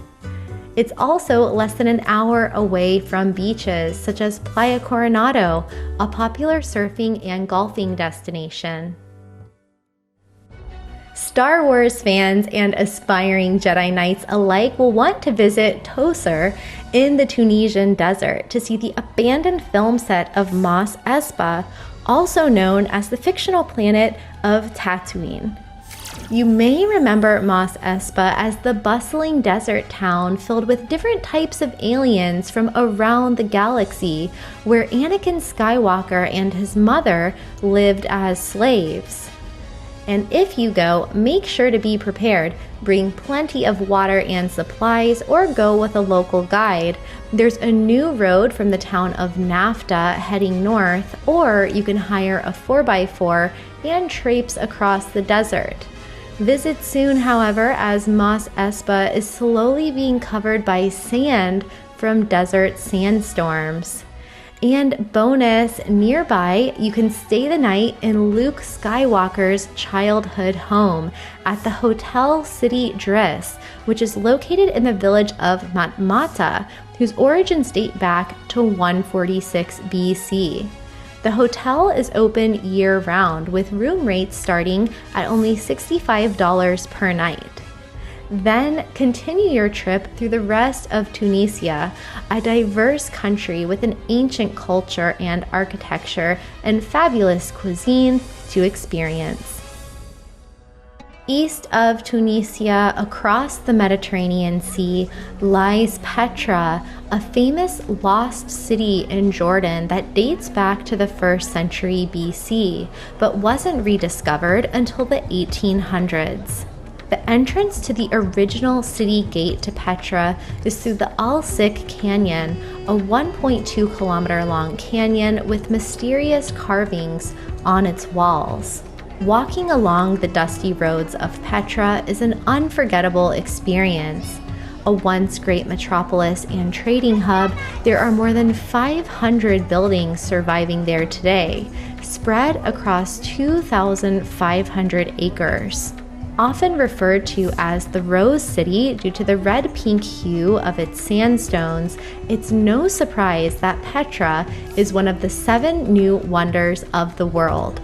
It's also less than an hour away from beaches such as Playa Coronado, a popular surfing and golfing destination. Star Wars fans and aspiring Jedi Knights alike will want to visit Tozeur in the Tunisian desert to see the abandoned film set of Mos Espa, also known as the fictional planet of Tatooine. You may remember Mos Espa as the bustling desert town filled with different types of aliens from around the galaxy, where Anakin Skywalker and his mother lived as slaves. And if you go, make sure to be prepared. Bring plenty of water and supplies, or go with a local guide. There's a new road from the town of Nafta heading north, or you can hire a 4x4 and traipse across the desert. Visit soon, however, as Mos Espa is slowly being covered by sand from desert sandstorms. And bonus, nearby, you can stay the night in Luke Skywalker's childhood home at the Hotel City Driss, which is located in the village of Matmata, whose origins date back to 146 BC. The hotel is open year-round with room rates starting at only $65 per night. Then continue your trip through the rest of Tunisia, a diverse country with an ancient culture and architecture and fabulous cuisine to experience. East of Tunisia, across the Mediterranean Sea, lies Petra, a famous lost city in Jordan that dates back to the 1st century BC, but wasn't rediscovered until the 1800s. The entrance to the original city gate to Petra is through the Al-Sik Canyon, a 1.2 kilometer long canyon with mysterious carvings on its walls. Walking along the dusty roads of Petra is an unforgettable experience. A once great metropolis and trading hub, there are more than 500 buildings surviving there today, spread across 2,500 acres. Often referred to as the Rose City due to the red-pink hue of its sandstones, it's no surprise that Petra is one of the 7 new wonders of the world.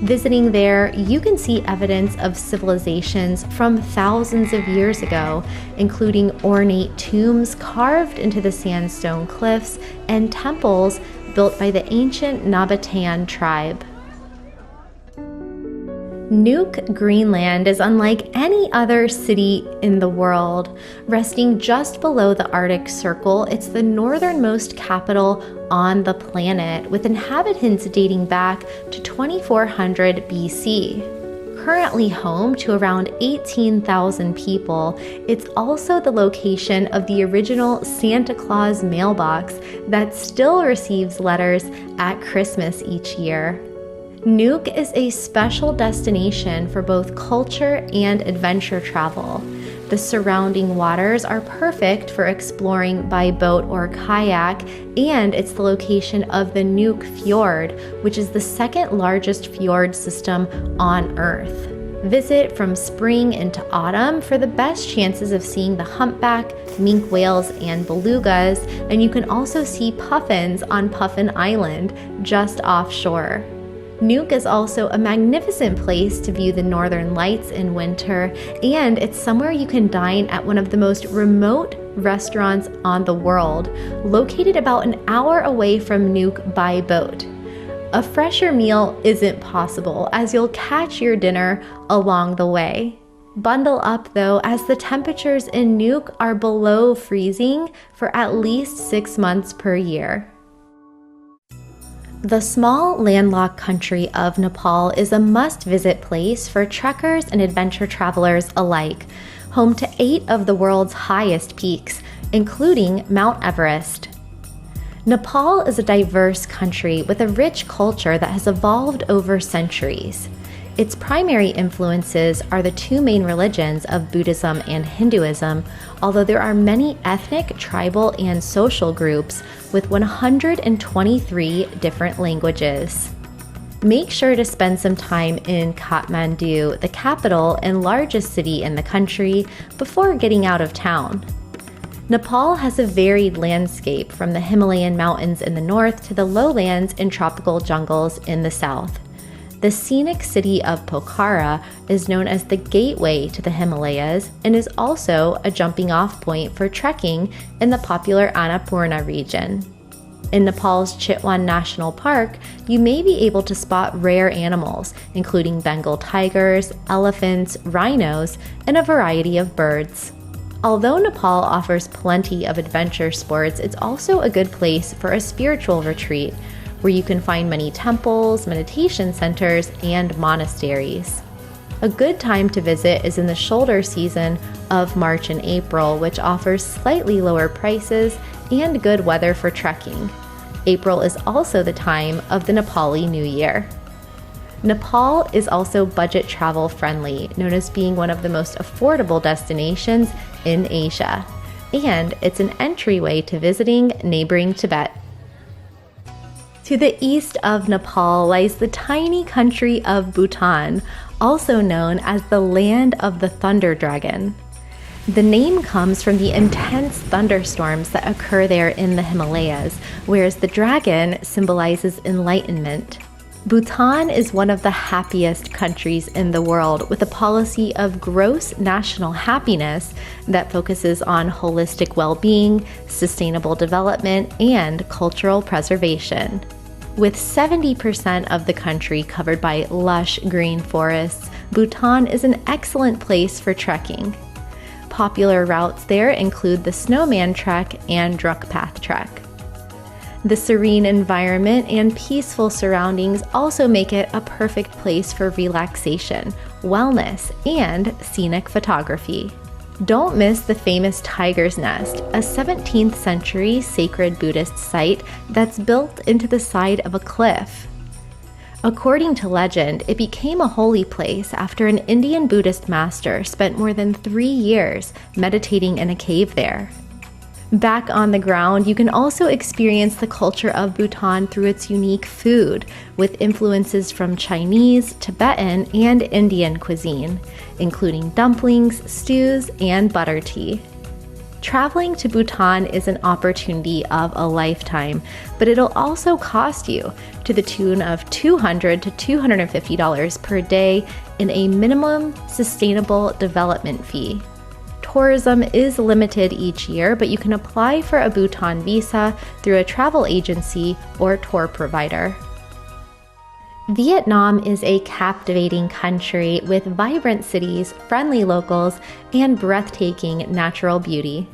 Visiting there, you can see evidence of civilizations from thousands of years ago, including ornate tombs carved into the sandstone cliffs and temples built by the ancient Nabataean tribe. Nuuk, Greenland is unlike any other city in the world. Resting just below the Arctic Circle, it's the northernmost capital on the planet, with inhabitants dating back to 2400 BC. Currently home to around 18,000 people, it's also the location of the original Santa Claus mailbox that still receives letters at Christmas each year. Nuuk is a special destination for both culture and adventure travel. The surrounding waters are perfect for exploring by boat or kayak, and it's the location of the Nuuk Fjord, which is the 2nd largest fjord system on Earth. Visit from spring into autumn for the best chances of seeing the humpback, minke whales, and belugas, and you can also see puffins on Puffin Island, just offshore. Nuuk is also a magnificent place to view the northern lights in winter, and it's somewhere you can dine at one of the most remote restaurants on the world, located about an hour away from Nuuk by boat. A fresher meal isn't possible, as you'll catch your dinner along the way. Bundle up though, as the temperatures in Nuuk are below freezing for at least 6 months per year. The small landlocked country of Nepal is a must-visit place for trekkers and adventure travelers alike, home to 8 of the world's highest peaks, including Mount Everest. Nepal is a diverse country with a rich culture that has evolved over centuries. Its primary influences are the 2 main religions of Buddhism and Hinduism, although there are many ethnic, tribal, and social groups with 123 different languages. Make sure to spend some time in Kathmandu, the capital and largest city in the country, before getting out of town. Nepal has a varied landscape, from the Himalayan mountains in the north to the lowlands and tropical jungles in the south. The scenic city of Pokhara is known as the gateway to the Himalayas and is also a jumping-off point for trekking in the popular Annapurna region. In Nepal's Chitwan National Park, you may be able to spot rare animals, including Bengal tigers, elephants, rhinos, and a variety of birds. Although Nepal offers plenty of adventure sports, it's also a good place for a spiritual retreat, where you can find many temples, meditation centers, and monasteries. A good time to visit is in the shoulder season of March and April, which offers slightly lower prices and good weather for trekking. April is also the time of the Nepali New Year. Nepal is also budget travel friendly, known as being one of the most affordable destinations in Asia. And it's an entryway to visiting neighboring Tibet. To the east of Nepal lies the tiny country of Bhutan, also known as the Land of the Thunder Dragon. The name comes from the intense thunderstorms that occur there in the Himalayas, whereas the dragon symbolizes enlightenment. Bhutan is one of the happiest countries in the world, with a policy of gross national happiness that focuses on holistic well-being, sustainable development, and cultural preservation. With 70% of the country covered by lush green forests, Bhutan is an excellent place for trekking. Popular routes there include the Snowman Trek and Druk Path Trek. The serene environment and peaceful surroundings also make it a perfect place for relaxation, wellness, and scenic photography. Don't miss the famous Tiger's Nest, a 17th century sacred Buddhist site that's built into the side of a cliff. According to legend, it became a holy place after an Indian Buddhist master spent more than 3 years meditating in a cave there. Back on the ground, you can also experience the culture of Bhutan through its unique food, with influences from Chinese, Tibetan, and Indian cuisine, including dumplings, stews, and butter tea. Traveling to Bhutan is an opportunity of a lifetime, but it'll also cost you to the tune of $200 to $250 per day in a minimum sustainable development fee. Tourism is limited each year, but you can apply for a Bhutan visa through a travel agency or tour provider. Vietnam is a captivating country with vibrant cities, friendly locals, and breathtaking natural beauty.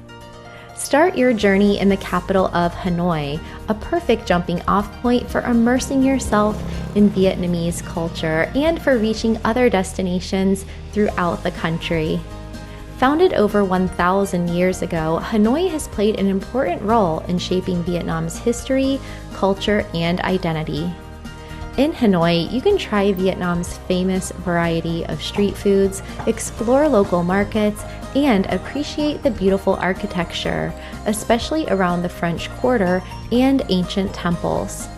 Start your journey in the capital of Hanoi, a perfect jumping-off point for immersing yourself in Vietnamese culture and for reaching other destinations throughout the country. Founded over 1,000 years ago, Hanoi has played an important role in shaping Vietnam's history, culture, and identity. In Hanoi, you can try Vietnam's famous variety of street foods, explore local markets, and appreciate the beautiful architecture, especially around the French Quarter and ancient temples.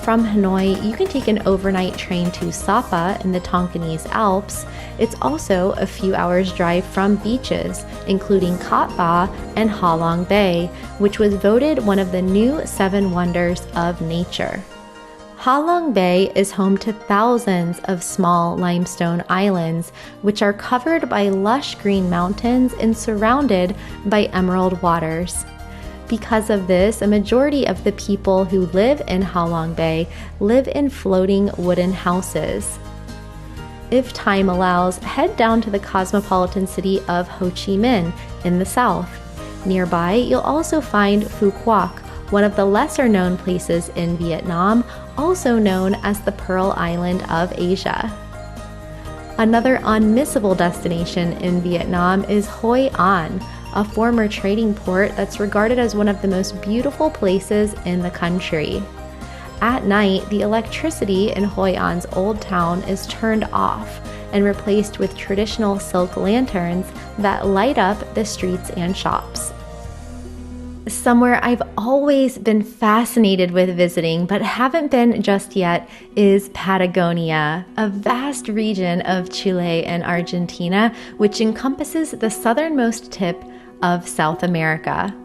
From Hanoi, you can take an overnight train to Sapa in the Tonkinese Alps. It's also a few hours' drive from beaches, including Cat Ba and Ha Long Bay, which was voted one of the new 7 wonders of nature. Ha Long Bay is home to thousands of small limestone islands, which are covered by lush green mountains and surrounded by emerald waters. Because of this, a majority of the people who live in Ha Long Bay live in floating wooden houses. If time allows, head down to the cosmopolitan city of Ho Chi Minh in the south. Nearby, you'll also find Phu Quoc, one of the lesser-known places in Vietnam, also known as the Pearl Island of Asia. Another unmissable destination in Vietnam is Hoi An, a former trading port that's regarded as one of the most beautiful places in the country. At night, the electricity in Hoi An's old town is turned off and replaced with traditional silk lanterns that light up the streets and shops. Somewhere I've always been fascinated with visiting but haven't been just yet is Patagonia, a vast region of Chile and Argentina, which encompasses the southernmost tip of South America.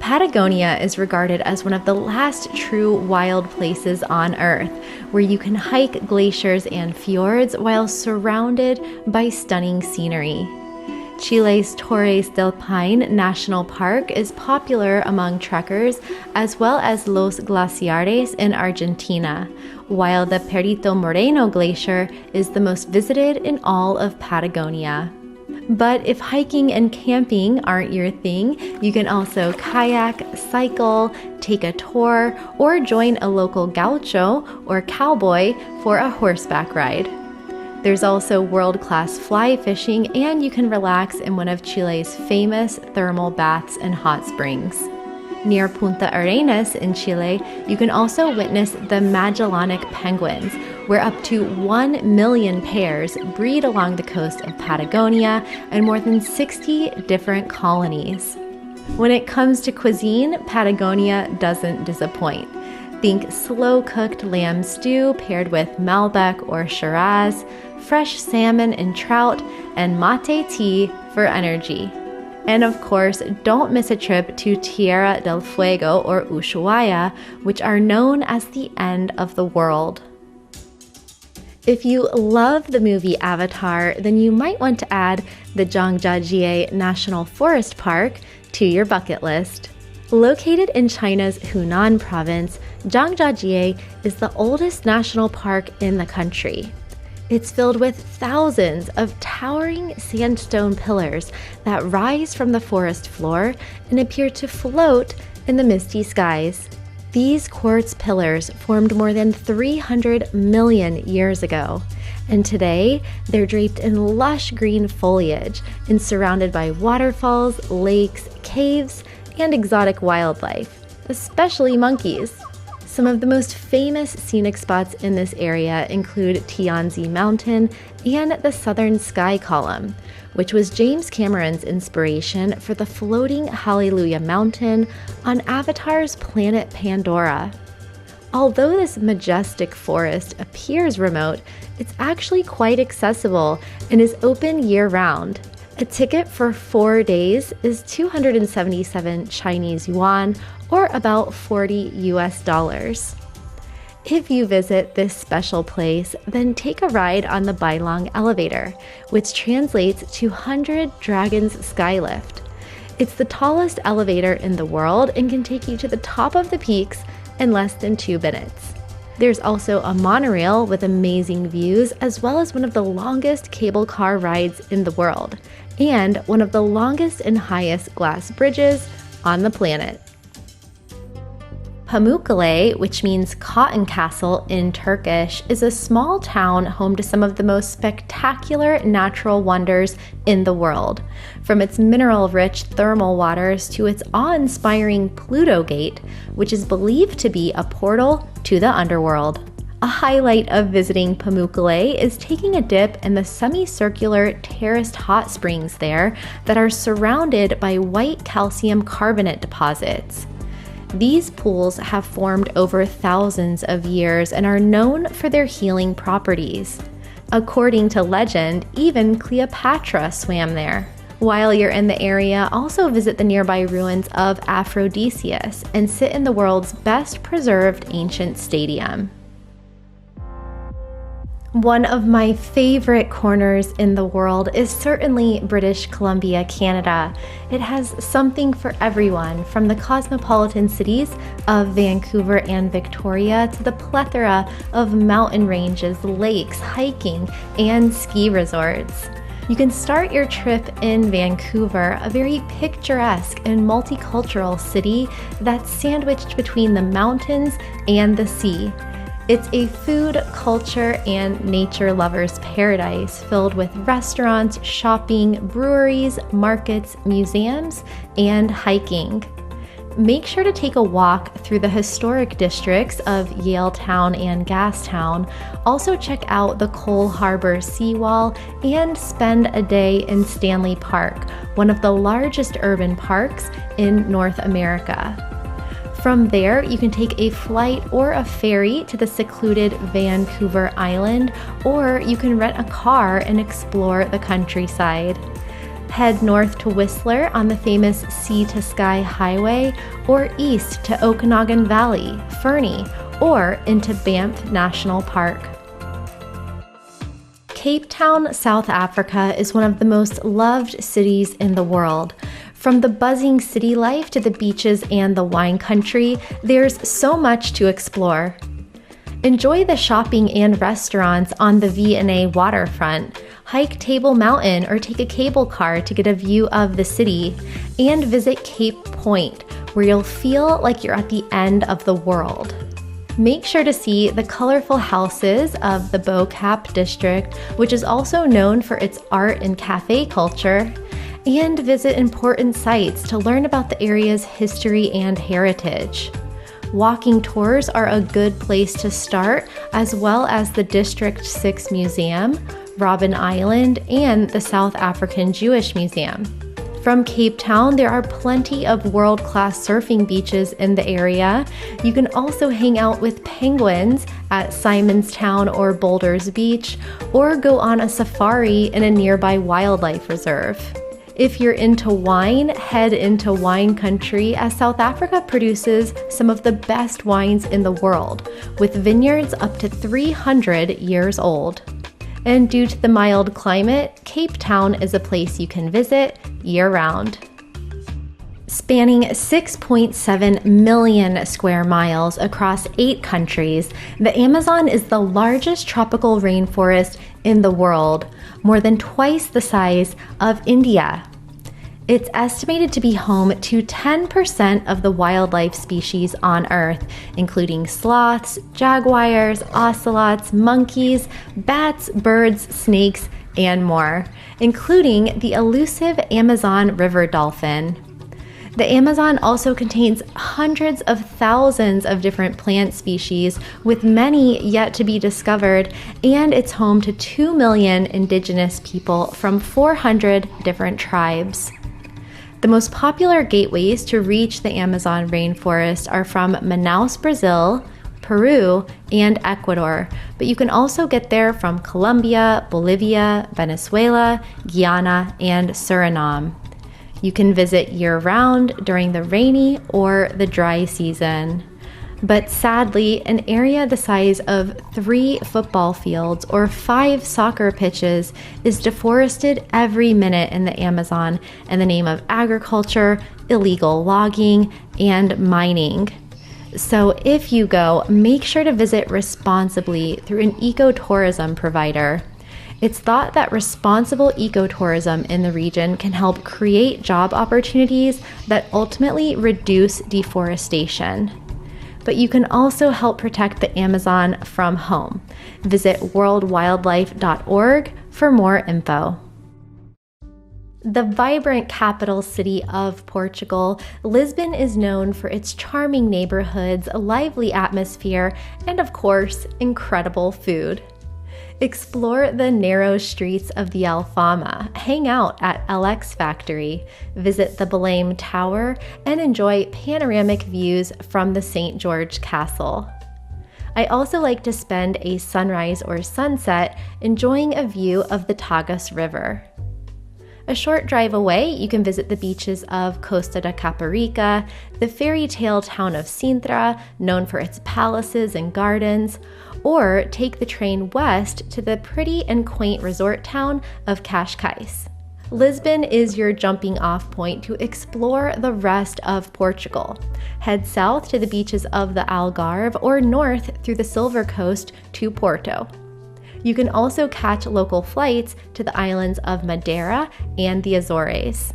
Patagonia is regarded as one of the last true wild places on Earth, where you can hike glaciers and fjords while surrounded by stunning scenery. Chile's Torres del Paine National Park is popular among trekkers, as well as Los Glaciares in Argentina, while the Perito Moreno Glacier is the most visited in all of Patagonia. But if hiking and camping aren't your thing, you can also kayak, cycle, take a tour, or join a local gaucho or cowboy for a horseback ride. There's also world-class fly fishing, and you can relax in one of Chile's famous thermal baths and hot springs. Near Punta Arenas in Chile, you can also witness the Magellanic penguins, where up to 1 million pairs breed along the coast of Patagonia and more than 60 different colonies. When it comes to cuisine, Patagonia doesn't disappoint. Think slow-cooked lamb stew paired with Malbec or Shiraz, fresh salmon and trout, and mate tea for energy. And of course, don't miss a trip to Tierra del Fuego or Ushuaia, which are known as the end of the world. If you love the movie Avatar, then you might want to add the Zhangjiajie National Forest Park to your bucket list. Located in China's Hunan province, Zhangjiajie is the oldest national park in the country. It's filled with thousands of towering sandstone pillars that rise from the forest floor and appear to float in the misty skies. These quartz pillars formed more than 300 million years ago, and today they're draped in lush green foliage and surrounded by waterfalls, lakes, caves, and exotic wildlife, especially monkeys. Some of the most famous scenic spots in this area include Tianzi Mountain and the Southern Sky Column, which was James Cameron's inspiration for the floating Hallelujah Mountain on Avatar's planet Pandora. Although this majestic forest appears remote, it's actually quite accessible and is open year-round. A ticket for 4 days is 277 Chinese yuan, or about $40 US. If you visit this special place, then take a ride on the Bailong elevator, which translates to 100 Dragons Skylift. It's the tallest elevator in the world and can take you to the top of the peaks in less than 2 minutes. There's also a monorail with amazing views, as well as one of the longest cable car rides in the world, and one of the longest and highest glass bridges on the planet. Pamukkale, which means cotton castle in Turkish, is a small town home to some of the most spectacular natural wonders in the world. From its mineral-rich thermal waters to its awe-inspiring Pluto Gate, which is believed to be a portal to the underworld. A highlight of visiting Pamukkale is taking a dip in the semicircular terraced hot springs there that are surrounded by white calcium carbonate deposits. These pools have formed over thousands of years and are known for their healing properties. According to legend, even Cleopatra swam there. While you're in the area, also visit the nearby ruins of Aphrodisias and sit in the world's best preserved ancient stadium. One of my favorite corners in the world is certainly British Columbia, Canada. It has something for everyone, from the cosmopolitan cities of Vancouver and Victoria to the plethora of mountain ranges, lakes, hiking, and ski resorts. You can start your trip in Vancouver, a very picturesque and multicultural city that's sandwiched between the mountains and the sea. It's a food, culture, and nature lovers' paradise filled with restaurants, shopping, breweries, markets, museums, and hiking. Make sure to take a walk through the historic districts of Yaletown and Gastown. Also check out the Cole Harbor Seawall and spend a day in Stanley Park, one of the largest urban parks in North America. From there, you can take a flight or a ferry to the secluded Vancouver Island, or you can rent a car and explore the countryside. Head north to Whistler on the famous Sea to Sky Highway, or east to Okanagan Valley, Fernie, or into Banff National Park. Cape Town, South Africa is one of the most loved cities in the world. From the buzzing city life to the beaches and the wine country, there's so much to explore. Enjoy the shopping and restaurants on the V&A waterfront, hike Table Mountain or take a cable car to get a view of the city, and visit Cape Point, where you'll feel like you're at the end of the world. Make sure to see the colorful houses of the Bo Cap district, which is also known for its art and cafe culture, and visit important sites to learn about the area's history and heritage. Walking tours are a good place to start, as well as the District 6 Museum, Robben Island, and the South African Jewish Museum. From Cape Town, there are plenty of world-class surfing beaches in the area. You can also hang out with penguins at Simonstown or Boulders Beach, or go on a safari in a nearby wildlife reserve. If you're into wine, head into wine country, as South Africa produces some of the best wines in the world, with vineyards up to 300 years old. And due to the mild climate, Cape Town is a place you can visit year-round. Spanning 6.7 million square miles across 8 countries, the Amazon is the largest tropical rainforest in the world, more than twice the size of India. It's estimated to be home to 10% of the wildlife species on Earth, including sloths, jaguars, ocelots, monkeys, bats, birds, snakes, and more, including the elusive Amazon river dolphin. The Amazon also contains hundreds of thousands of different plant species, with many yet to be discovered, and it's home to 2 million indigenous people from 400 different tribes. The most popular gateways to reach the Amazon rainforest are from Manaus, Brazil, Peru, and Ecuador, but you can also get there from Colombia, Bolivia, Venezuela, Guyana, and Suriname. You can visit year-round during the rainy or the dry season. But sadly, an area the size of 3 football fields or 5 soccer pitches is deforested every minute in the Amazon in the name of agriculture, illegal logging, and mining. So if you go, make sure to visit responsibly through an ecotourism provider. It's thought that responsible ecotourism in the region can help create job opportunities that ultimately reduce deforestation. But you can also help protect the Amazon from home. Visit worldwildlife.org for more info. The vibrant capital city of Portugal, Lisbon is known for its charming neighborhoods, lively atmosphere, and of course, incredible food. Explore the narrow streets of the Alfama, hang out at LX Factory, visit the Belém Tower, and enjoy panoramic views from the St. George Castle. I also like to spend a sunrise or sunset enjoying a view of the Tagus River. A short drive away, you can visit the beaches of Costa da Caparica, the fairy tale town of Sintra, known for its palaces and gardens, or take the train west to the pretty and quaint resort town of Cascais. Lisbon is your jumping off point to explore the rest of Portugal. Head south to the beaches of the Algarve or north through the Silver Coast to Porto. You can also catch local flights to the islands of Madeira and the Azores.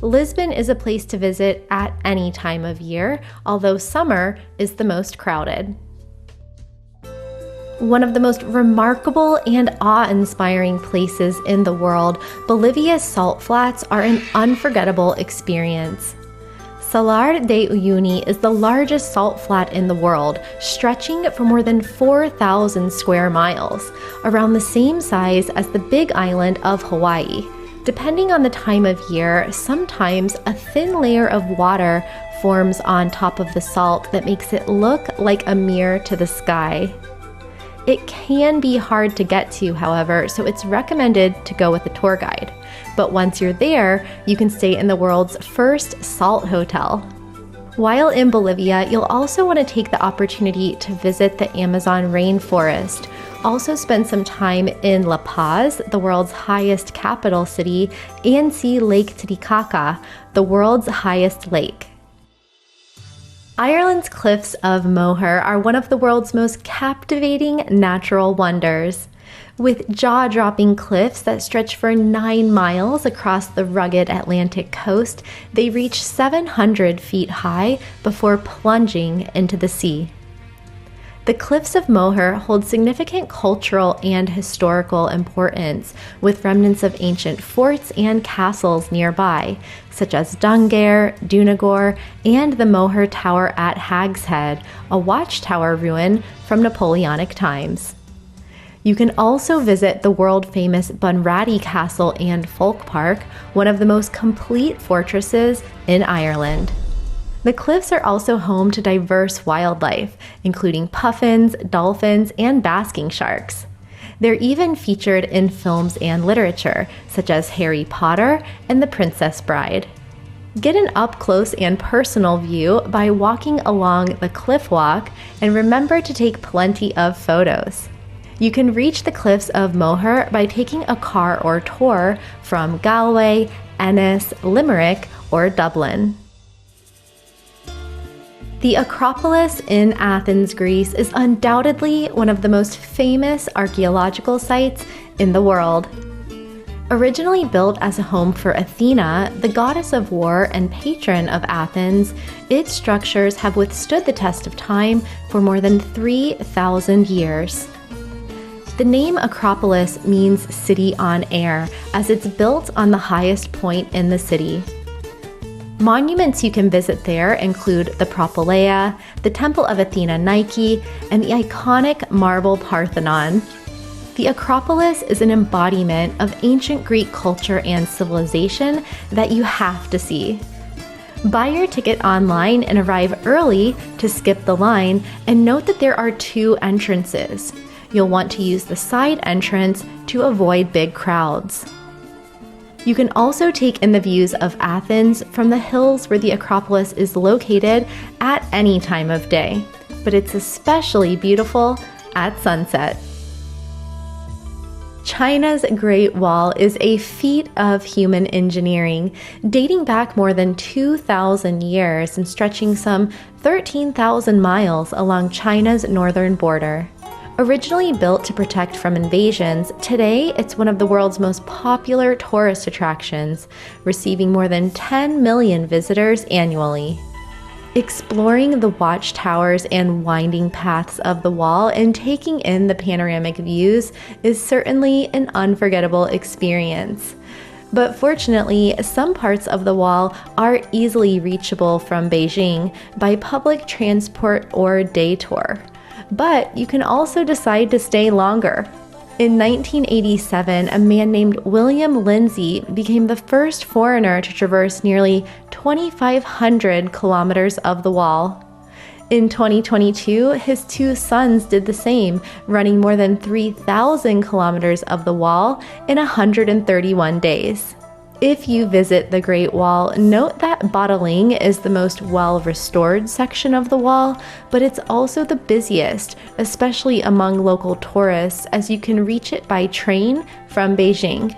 Lisbon is a place to visit at any time of year, although summer is the most crowded. One of the most remarkable and awe-inspiring places in the world, Bolivia's salt flats are an unforgettable experience. Salar de Uyuni is the largest salt flat in the world, stretching for more than 4,000 square miles, around the same size as the Big Island of Hawaii. Depending on the time of year, sometimes a thin layer of water forms on top of the salt that makes it look like a mirror to the sky. It can be hard to get to, however, so it's recommended to go with a tour guide. But once you're there, you can stay in the world's first salt hotel. While in Bolivia, you'll also want to take the opportunity to visit the Amazon rainforest. Also spend some time in La Paz, the world's highest capital city, and see Lake Titicaca, the world's highest lake. Ireland's cliffs of Moher are one of the world's most captivating natural wonders. With jaw-dropping cliffs that stretch for 9 miles across the rugged Atlantic coast, they reach 700 feet high before plunging into the sea. The cliffs of Moher hold significant cultural and historical importance, with remnants of ancient forts and castles nearby, such as Dungair, Donegal, and the Moher Tower at Hag's Head, a watchtower ruin from Napoleonic times. You can also visit the world-famous Bunratty Castle and Folk Park, one of the most complete fortresses in Ireland. The cliffs are also home to diverse wildlife, including puffins, dolphins, and basking sharks. They're even featured in films and literature, such as Harry Potter and The Princess Bride. Get an up-close and personal view by walking along the cliff walk, and remember to take plenty of photos. You can reach the cliffs of Moher by taking a car or tour from Galway, Ennis, Limerick, or Dublin. The Acropolis in Athens, Greece is undoubtedly one of the most famous archaeological sites in the world. Originally built as a home for Athena, the goddess of war and patron of Athens, its structures have withstood the test of time for more than 3,000 years. The name Acropolis means city on air, as it's built on the highest point in the city. Monuments you can visit there include the Propylaea, the Temple of Athena Nike, and the iconic marble Parthenon. The Acropolis is an embodiment of ancient Greek culture and civilization that you have to see. Buy your ticket online and arrive early to skip the line, and note that there are 2 entrances. You'll want to use the side entrance to avoid big crowds. You can also take in the views of Athens from the hills where the Acropolis is located at any time of day, but it's especially beautiful at sunset. China's Great Wall is a feat of human engineering, dating back more than 2,000 years and stretching some 13,000 miles along China's northern border. Originally built to protect from invasions, today it's one of the world's most popular tourist attractions, receiving more than 10 million visitors annually. Exploring the watchtowers and winding paths of the wall and taking in the panoramic views is certainly an unforgettable experience. But fortunately, some parts of the wall are easily reachable from Beijing by public transport or day tour. But you can also decide to stay longer. In 1987, a man named William Lindsay became the first foreigner to traverse nearly 2,500 kilometers of the wall. In 2022, his 2 sons did the same, running more than 3,000 kilometers of the wall in 131 days. If you visit the Great Wall, note that Badaling is the most well-restored section of the wall, but it's also the busiest, especially among local tourists, as you can reach it by train from Beijing.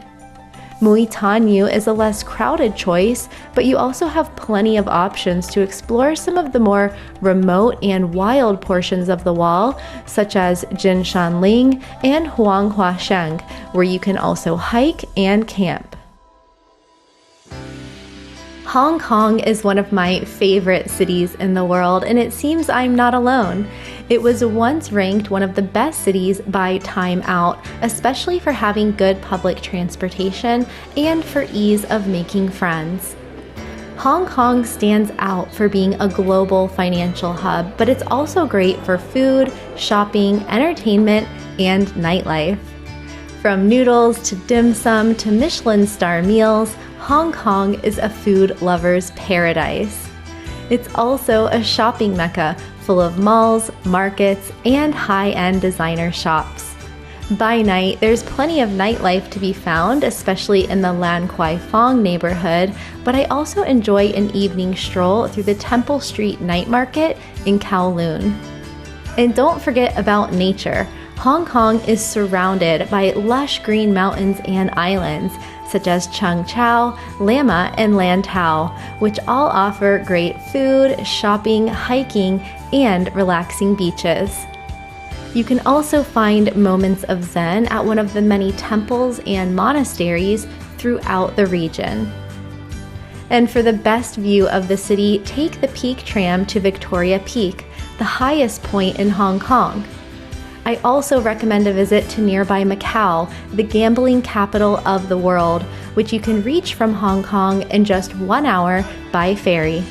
Muitanyu is a less crowded choice, but you also have plenty of options to explore some of the more remote and wild portions of the wall, such as Jinshanling and Huanghuasheng, where you can also hike and camp. Hong Kong is one of my favorite cities in the world, and it seems I'm not alone. It was once ranked one of the best cities by Time Out, especially for having good public transportation and for ease of making friends. Hong Kong stands out for being a global financial hub, but it's also great for food, shopping, entertainment, and nightlife. From noodles to dim sum to Michelin star meals, Hong Kong is a food lover's paradise. It's also a shopping mecca full of malls, markets, and high-end designer shops. By night, there's plenty of nightlife to be found, especially in the Lan Kwai Fong neighborhood, but I also enjoy an evening stroll through the Temple Street Night Market in Kowloon. And don't forget about nature. Hong Kong is surrounded by lush green mountains and islands, such as Cheung Chau, Lama, and Lantau, which all offer great food, shopping, hiking, and relaxing beaches. You can also find moments of Zen at one of the many temples and monasteries throughout the region. And for the best view of the city, take the Peak Tram to Victoria Peak, the highest point in Hong Kong. I also recommend a visit to nearby Macau, the gambling capital of the world, which you can reach from Hong Kong in just 1 hour by ferry.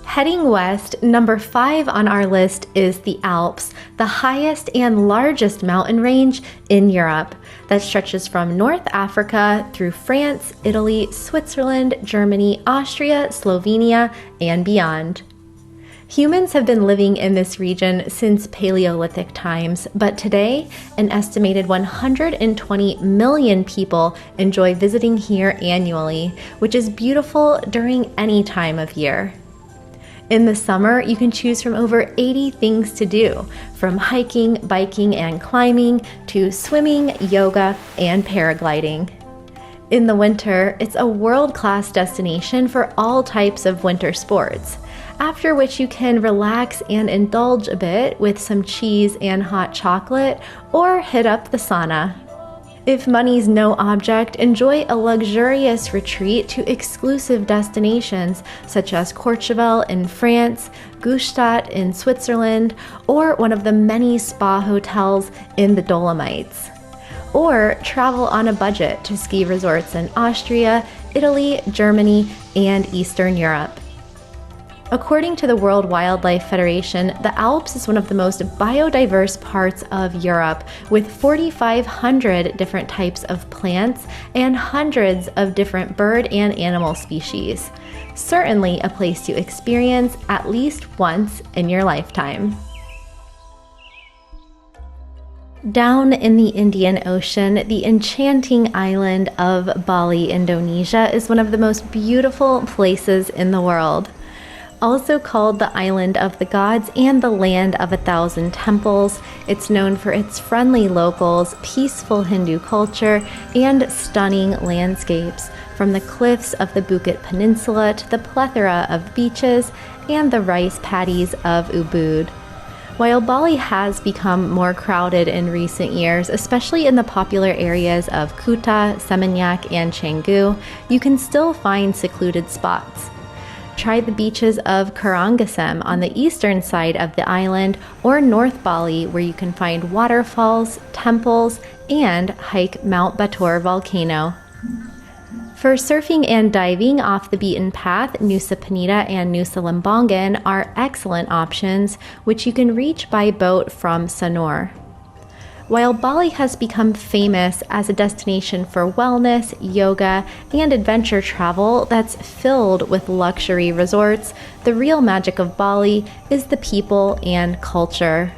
Heading west, number 5 on our list is the Alps, the highest and largest mountain range in Europe that stretches from North Africa through France, Italy, Switzerland, Germany, Austria, Slovenia, and beyond. Humans have been living in this region since Paleolithic times, but today, an estimated 120 million people enjoy visiting here annually, which is beautiful during any time of year. In the summer, you can choose from over 80 things to do, from hiking, biking, and climbing, to swimming, yoga, and paragliding. In the winter, it's a world-class destination for all types of winter sports, after which you can relax and indulge a bit with some cheese and hot chocolate, or hit up the sauna. If money's no object, enjoy a luxurious retreat to exclusive destinations such as Courchevel in France, Gstaad in Switzerland, or one of the many spa hotels in the Dolomites. Or travel on a budget to ski resorts in Austria, Italy, Germany, and Eastern Europe. According to the World Wildlife Federation, the Alps is one of the most biodiverse parts of Europe, with 4,500 different types of plants and hundreds of different bird and animal species. Certainly a place to experience at least once in your lifetime. Down in the Indian Ocean, the enchanting island of Bali, Indonesia, is one of the most beautiful places in the world. Also called the Island of the Gods and the Land of 1,000 Temples, it's known for its friendly locals, peaceful Hindu culture, and stunning landscapes, from the cliffs of the Bukit Peninsula to the plethora of beaches and the rice paddies of Ubud. While Bali has become more crowded in recent years, especially in the popular areas of Kuta, Seminyak, and Canggu, you can still find secluded spots. Try the beaches of Karangasem on the eastern side of the island, or North Bali, where you can find waterfalls, temples, and hike Mount Batur volcano. For surfing and diving off the beaten path, Nusa Penida and Nusa Lembongan are excellent options, which you can reach by boat from Sanur. While Bali has become famous as a destination for wellness, yoga, and adventure travel that's filled with luxury resorts, the real magic of Bali is the people and culture.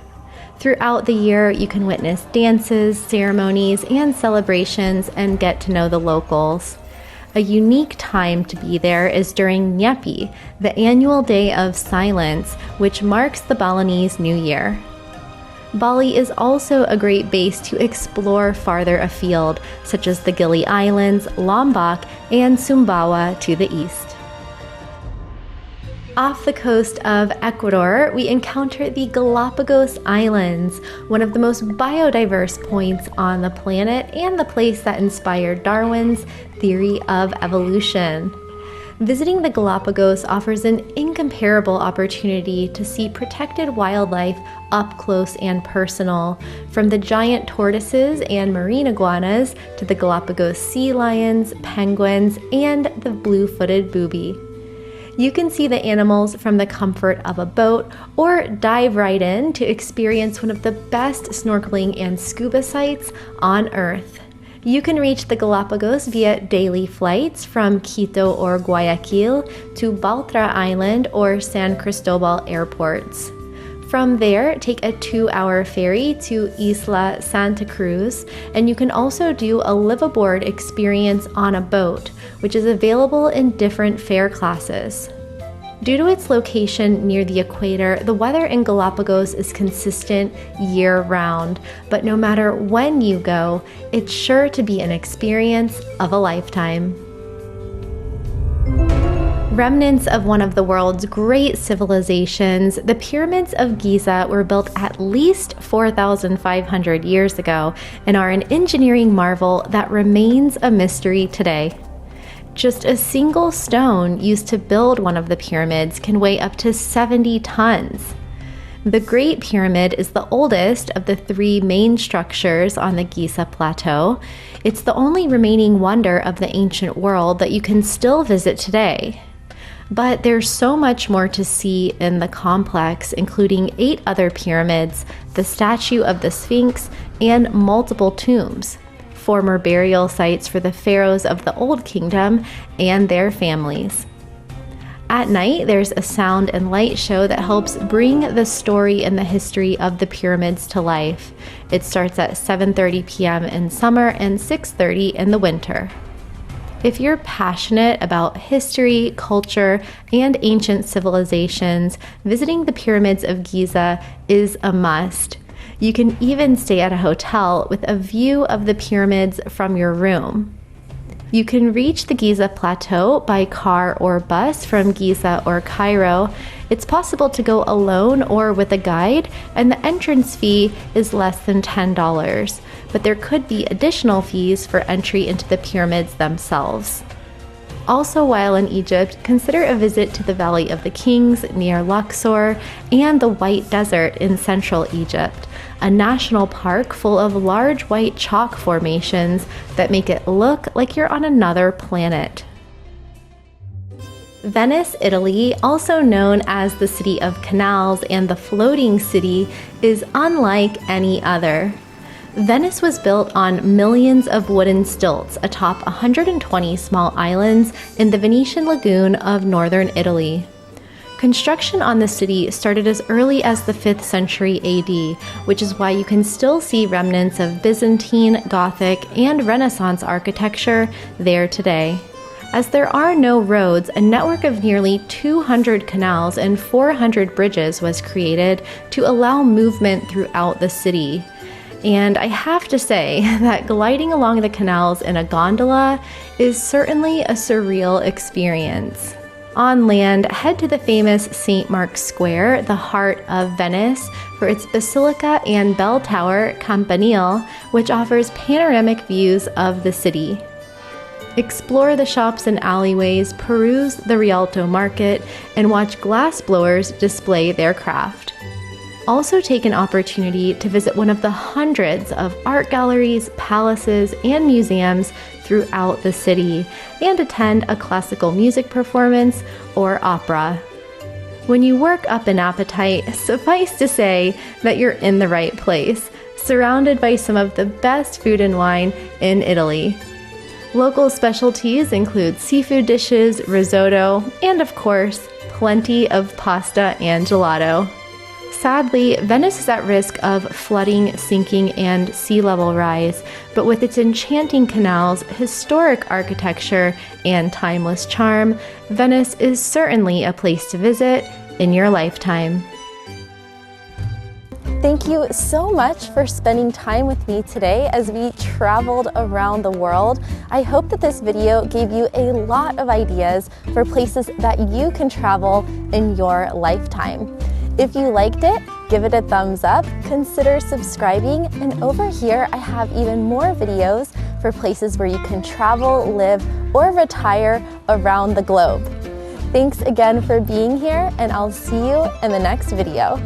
Throughout the year, you can witness dances, ceremonies, and celebrations and get to know the locals. A unique time to be there is during Nyepi, the annual day of silence, which marks the Balinese New Year. Bali is also a great base to explore farther afield, such as the Gili Islands, Lombok, and Sumbawa to the east. Off the coast of Ecuador, we encounter the Galapagos Islands, one of the most biodiverse points on the planet and the place that inspired Darwin's theory of evolution. Visiting the Galapagos offers an incomparable opportunity to see protected wildlife up close and personal, from the giant tortoises and marine iguanas to the Galapagos sea lions, penguins, and the blue-footed booby. You can see the animals from the comfort of a boat or dive right in to experience one of the best snorkeling and scuba sites on Earth. You can reach the Galapagos via daily flights from Quito or Guayaquil to Baltra Island or San Cristobal airports. From there, take a 2-hour ferry to Isla Santa Cruz, and you can also do a live-aboard experience on a boat, which is available in different fare classes. Due to its location near the equator, the weather in Galapagos is consistent year-round, but no matter when you go, it's sure to be an experience of a lifetime. Remnants of one of the world's great civilizations, the pyramids of Giza were built at least 4,500 years ago and are an engineering marvel that remains a mystery today. Just a single stone used to build one of the pyramids can weigh up to 70 tons. The Great Pyramid is the oldest of the 3 main structures on the Giza Plateau. It's the only remaining wonder of the ancient world that you can still visit today. But there's so much more to see in the complex, including 8 other pyramids, the statue of the Sphinx, and multiple tombs, former burial sites for the pharaohs of the Old Kingdom and their families. At night, there's a sound and light show that helps bring the story and the history of the pyramids to life. It starts at 7:30 p.m. in summer and 6:30 in the winter. If you're passionate about history, culture, and ancient civilizations, visiting the pyramids of Giza is a must. You can even stay at a hotel with a view of the pyramids from your room. You can reach the Giza Plateau by car or bus from Giza or Cairo. It's possible to go alone or with a guide, and the entrance fee is less than $10, but there could be additional fees for entry into the pyramids themselves. Also, while in Egypt, consider a visit to the Valley of the Kings near Luxor and the White Desert in central Egypt, a national park full of large white chalk formations that make it look like you're on another planet. Venice, Italy, also known as the City of Canals and the Floating City, is unlike any other. Venice was built on millions of wooden stilts atop 120 small islands in the Venetian lagoon of northern Italy. Construction on the city started as early as the 5th century AD, which is why you can still see remnants of Byzantine, Gothic, and Renaissance architecture there today. As there are no roads, a network of nearly 200 canals and 400 bridges was created to allow movement throughout the city. And I have to say that gliding along the canals in a gondola is certainly a surreal experience. On land, head to the famous St. Mark's Square, the heart of Venice, for its basilica and bell tower, Campanile, which offers panoramic views of the city. Explore the shops and alleyways, peruse the Rialto market, and watch glassblowers display their craft. Also take an opportunity to visit one of the hundreds of art galleries, palaces, and museums throughout the city, and attend a classical music performance or opera. When you work up an appetite, suffice to say that you're in the right place, surrounded by some of the best food and wine in Italy. Local specialties include seafood dishes, risotto, and of course, plenty of pasta and gelato. Sadly, Venice is at risk of flooding, sinking, and sea level rise, but with its enchanting canals, historic architecture, and timeless charm, Venice is certainly a place to visit in your lifetime. Thank you so much for spending time with me today as we traveled around the world. I hope that this video gave you a lot of ideas for places that you can travel in your lifetime. If you liked it, give it a thumbs up, consider subscribing, and over here I have even more videos for places where you can travel, live, or retire around the globe. Thanks again for being here, and I'll see you in the next video.